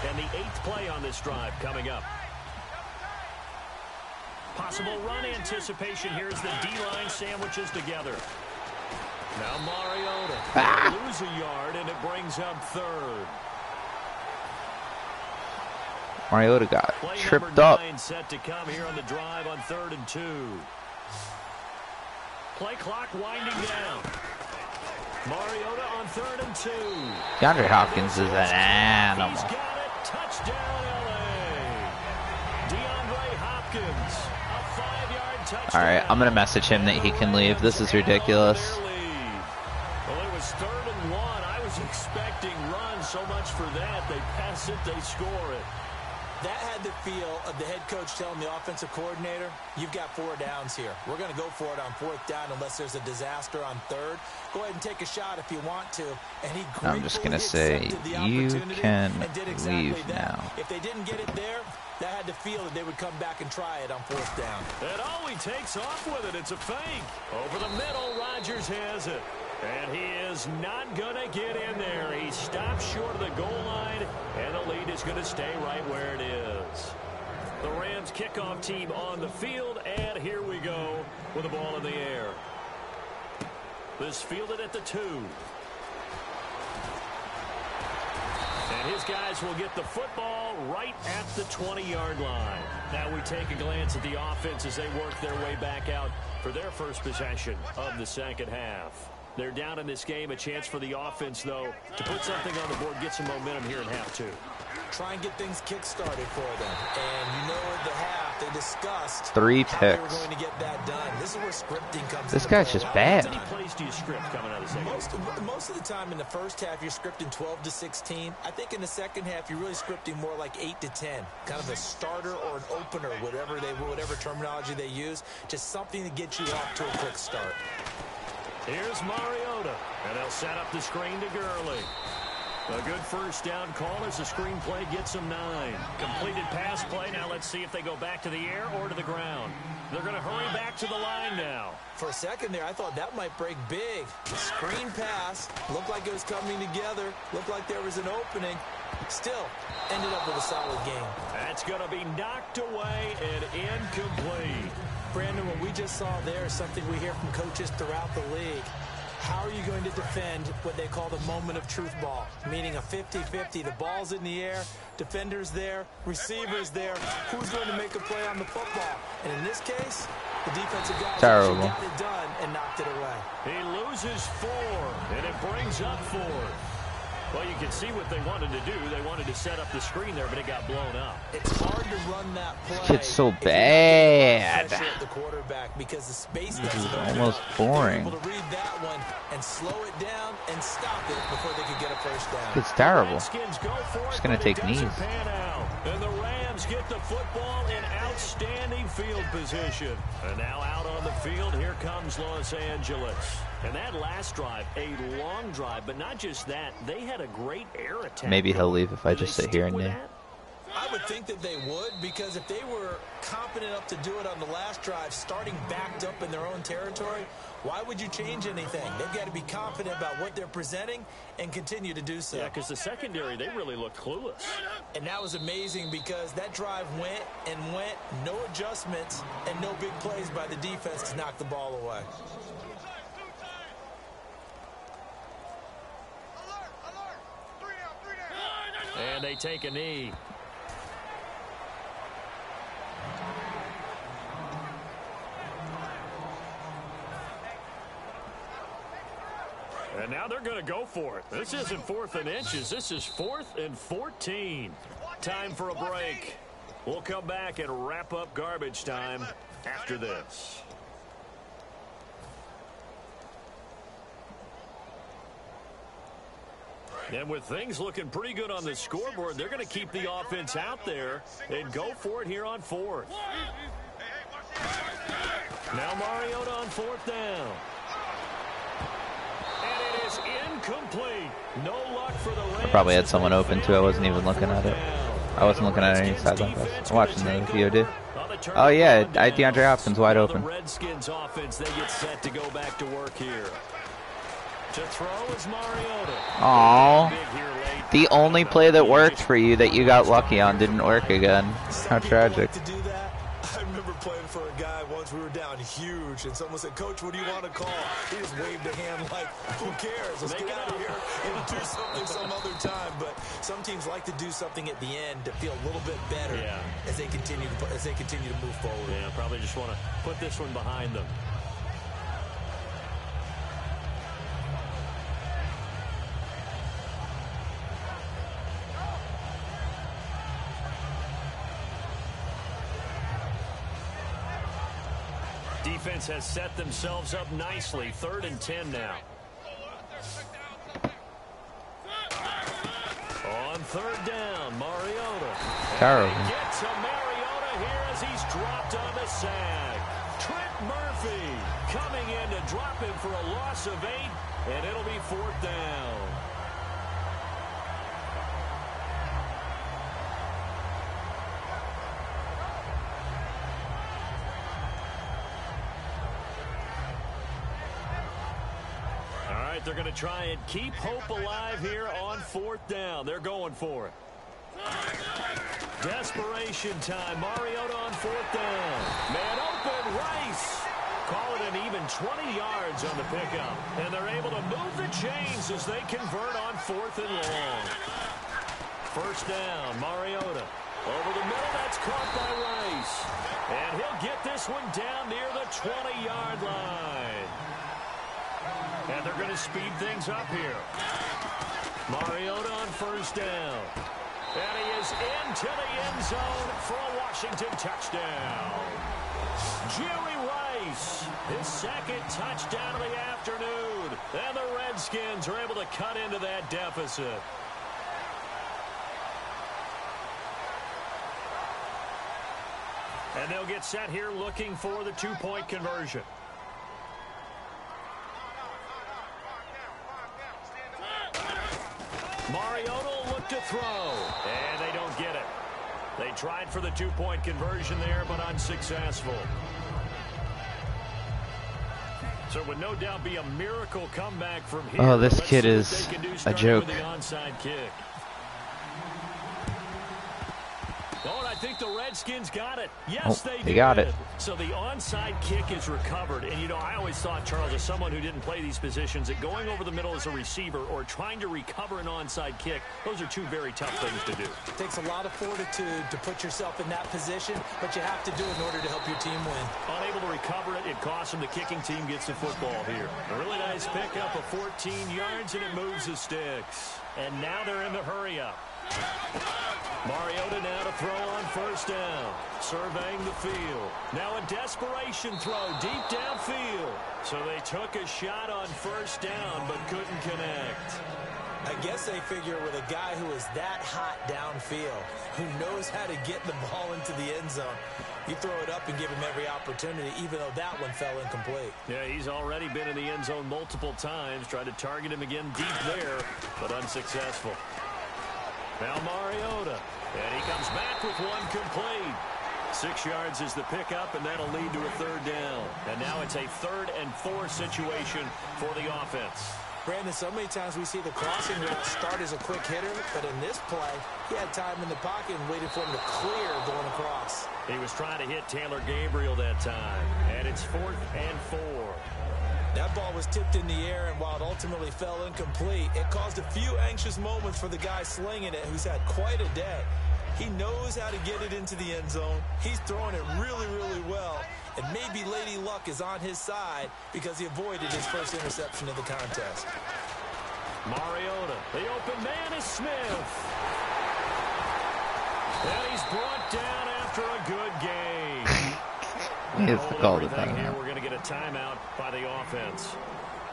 And the 8th play on this drive coming up. Possible run anticipation here as the D-line sandwiches together. Now Mariota lose a yard, and it brings up 3rd. Mariota got Play tripped number up. 9 set to come here on the drive on 3rd and 2. Play clock winding down. Mariota on 3rd and 2. DeAndre Hopkins is an animal. He's got it. Touchdown, LA. DeAndre Hopkins, a 5-yard touchdown. All right, I'm gonna message him that he can leave. This is ridiculous. Well, it was 3rd and 1. I was expecting runs. So much for that. They pass it, they score it. That had the feel of the head coach telling the offensive coordinator, you've got 4 downs here. We're going to go for it on 4th down unless there's a disaster on 3rd. Go ahead and take a shot if you want to. And he I'm just going to say, you can leave now. If they didn't get it there, that had the feel that they would come back and try it on 4th down. And oh, he takes off with it. It's a fake. Over the middle, Rodgers has it. And he is not going to get in there. He stops short of the goal line, and the lead is going to stay right where it is. The Rams kickoff team on the field, and here we go with the ball in the air. This fielded at the 2. And his guys will get the football right at the 20-yard line. Now we take a glance at the offense as they work their way back out for their first possession of the second half. They're down in this game. A chance for the offense, though, to put something on the board, get some momentum here in half 2. Try and get things kick-started for them. And you know at the half, they discussed 3 how they were picks. going to get that done. This is where scripting comes This into guy's play. just bad. How many plays do you script coming out of the second half? Most of the time in the first half, you're scripting 12 to 16. I think in the second half, you're really scripting more like 8 to 10. Kind of a starter or an opener, whatever terminology they use. Just something to get you off to a quick start. Here's Mariota, and they'll set up the screen to Gurley. A good first down call as the screen play gets them 9. Completed pass play. Now let's see if they go back to the air or to the ground. They're going to hurry back to the line now. For a second there, I thought that might break big. Screen pass. Looked like it was coming together. Looked like there was an opening. Still, ended up with a solid game. That's going to be knocked away and incomplete. Brandon, what we just saw there is something we hear from coaches throughout the league. How are you going to defend what they call the moment of truth ball, meaning a 50-50? The ball's in the air, defender's there, receiver's there. Who's going to make a play on the football? And in this case, the defensive guys actually got it done and knocked it away. He loses 4, and it brings up 4. Well, you can see what they wanted to do. They wanted to set up the screen there, but it got blown up. It's hard to run that play. This kid's so bad. The quarterback, because the space this is almost boring. Able to read that one and slow it down and stop it before they could get a first down. It's terrible. Just going to take knees. And the Rams get the football in outstanding field position. And now out on the field, here comes Los Angeles. And that last drive, a long drive, but not just that, they had a great air attack. Maybe he'll leave if I just sit here and I would think that they would, because if they were competent enough to do it on the last drive, starting backed up in their own territory, why would you change anything? They've got to be confident about what they're presenting and continue to do so. Yeah, because the secondary, they really looked clueless. And that was amazing because that drive went and went, no adjustments, and no big plays by the defense to knock the ball away. And they take a knee. And now they're going to go for it. This isn't 4th and inches. This is 4th and 14. Time for a break. We'll come back and wrap up garbage time after this. And with things looking pretty good on the scoreboard, they're going to keep the offense out there and go for it here on 4th. Now Mariota on 4th down. And it is incomplete. No luck for the Rams. I probably had someone open too. I wasn't even looking at it. I wasn't looking at any sideline pass. I'm watching the VOD. Oh yeah, DeAndre Hopkins wide open. The Redskins offense, they get set to go back to work here. To throw is Mariota. Aww. The only play that worked for you that you got lucky on didn't work again. How tragic. To do that, I remember playing for a guy once. We were down huge, and someone said, "Coach, what do you want to call?" He just waved a hand like, "Who cares? Let's get out of here and do something some other time." But some teams like to do something at the end to feel a little bit better as they continue to move forward. Yeah, probably just want to put this one behind them. Defense has set themselves up nicely. 3rd and 10 now. On 3rd down, Mariota. Terrible. Get to Mariota here as he's dropped on the sack. Trent Murphy coming in to drop him for a loss of 8, and it'll be 4th down. They're going to try and keep hope alive here on 4th down. They're going for it. Desperation time. Mariota on 4th down. Man open, Rice. Call it an even 20 yards on the pickup. And they're able to move the chains as they convert on 4th and long. 1st down, Mariota. Over the middle, that's caught by Rice. And he'll get this one down near the 20-yard line. And they're going to speed things up here. Mariota on 1st down. And he is into the end zone for a Washington touchdown. Jerry Rice, his 2nd touchdown of the afternoon. And the Redskins are able to cut into that deficit. And they'll get set here looking for the 2-point conversion. Mariota will look to throw, and they don't get it. They tried for the 2-point conversion there, but unsuccessful. So it would no doubt be a miracle comeback from here. Oh, this kid is a joke. The onside kick. Oh, and I think the Redskins got it. Yes, they got it. So the onside kick is recovered. And, you know, I always thought, Charles, as someone who didn't play these positions, that going over the middle as a receiver or trying to recover an onside kick, those are 2 very tough things to do. It takes a lot of fortitude to put yourself in that position, but you have to do it in order to help your team win. Unable to recover it, it costs them. The kicking team gets the football here. A really nice pickup of 14 yards, and it moves the sticks. And now they're in the hurry-up. Mariota now to throw on 1st down. Surveying the field. Now a desperation throw deep downfield. So they took a shot on 1st down but couldn't connect. I guess they figure with a guy who is that hot downfield, who knows how to get the ball into the end zone, you throw it up and give him every opportunity, even though that one fell incomplete. Yeah, he's already been in the end zone multiple times. Tried to target him again deep there, but unsuccessful. Now Mariota, and he comes back with one complete. 6 yards is the pickup, and that'll lead to a 3rd down. And now it's a 3rd and 4 situation for the offense. Brandon, so many times we see the crossing route start as a quick hitter, but in this play, he had time in the pocket and waited for him to clear going across. He was trying to hit Taylor Gabriel that time, and it's 4th and 4. That ball was tipped in the air, and while it ultimately fell incomplete, it caused a few anxious moments for the guy slinging it, who's had quite a day. He knows how to get it into the end zone. He's throwing it really, really well. And maybe Lady Luck is on his side because he avoided his first interception of the contest. Mariota, the open man is Smith. And he's brought down after a good game. It's called a timeout. We're going to get a timeout by the offense.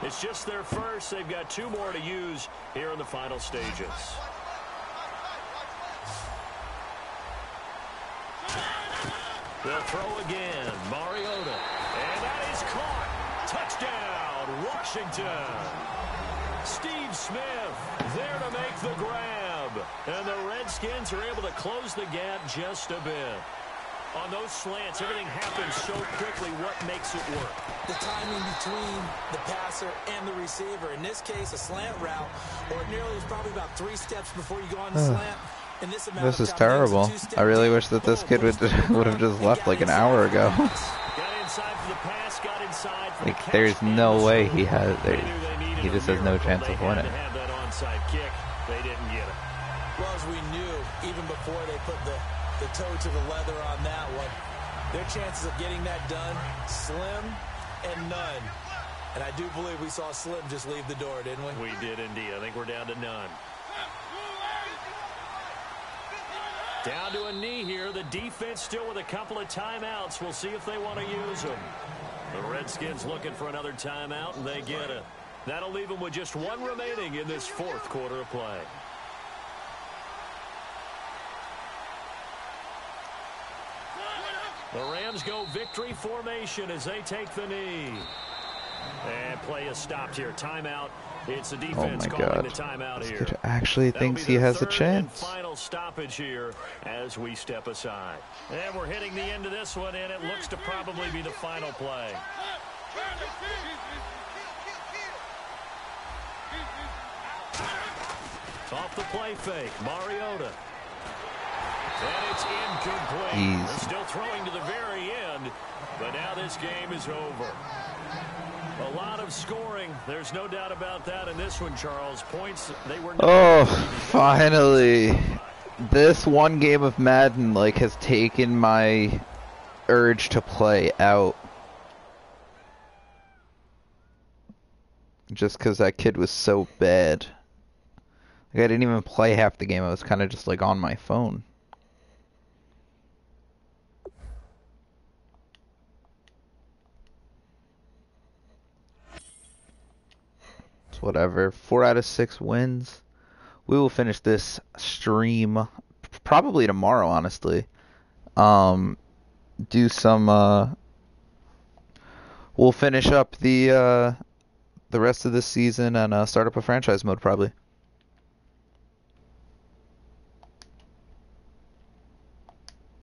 It's just their first. They've got 2 more to use here in the final stages. They'll throw again. Mariota. And that is caught. Touchdown, Washington. Steve Smith there to make the grab. And the Redskins are able to close the gap just a bit. On those slants, everything happens so quickly. What makes it work? The timing between the passer and the receiver. In this case, a slant route ordinarily is probably about 3 steps before you go on the slant. In this amount This of is time, terrible. I really wish that this kid would have just left like an hour ago. Got inside for the pass, got inside for the catch. There's no way he has. He just has no miracle. chance They of had winning. to have that onside kick. They didn't get it. Well, as we knew, even before they put the toe to the leather on that one, their chances of getting that done, slim and none. And I do believe we saw Slim just leave the door, didn't we? We did indeed. I think we're down to none. Down to a knee here. The defense still with a couple of timeouts. We'll see if they want to use them. The Redskins looking for another timeout, and they get it. That'll leave them with just 1 remaining in this 4th quarter of play. The Rams go victory formation as they take the knee. And play is stopped here. Timeout. It's the defense calling the timeout This here. kid actually That'll thinks be he the has a 3rd and chance. final stoppage here as we step aside. And we're hitting the end of this one, and it looks to probably be the final play. Off the play fake, Mariota. And it's incomplete. They're still throwing to the very end, but now this game is over. A lot of scoring. There's no doubt about that in this one, Charles. Points, they were... Oh, finally. This one game of Madden, like, has taken my urge to play out. Just because that kid was so bad. Like, I didn't even play half the game. I was kind of just, like, on my phone. It's whatever. 4 out of 6 wins. We will finish this stream probably tomorrow, honestly. Do some, we'll finish up the rest of this season and start up a franchise mode probably.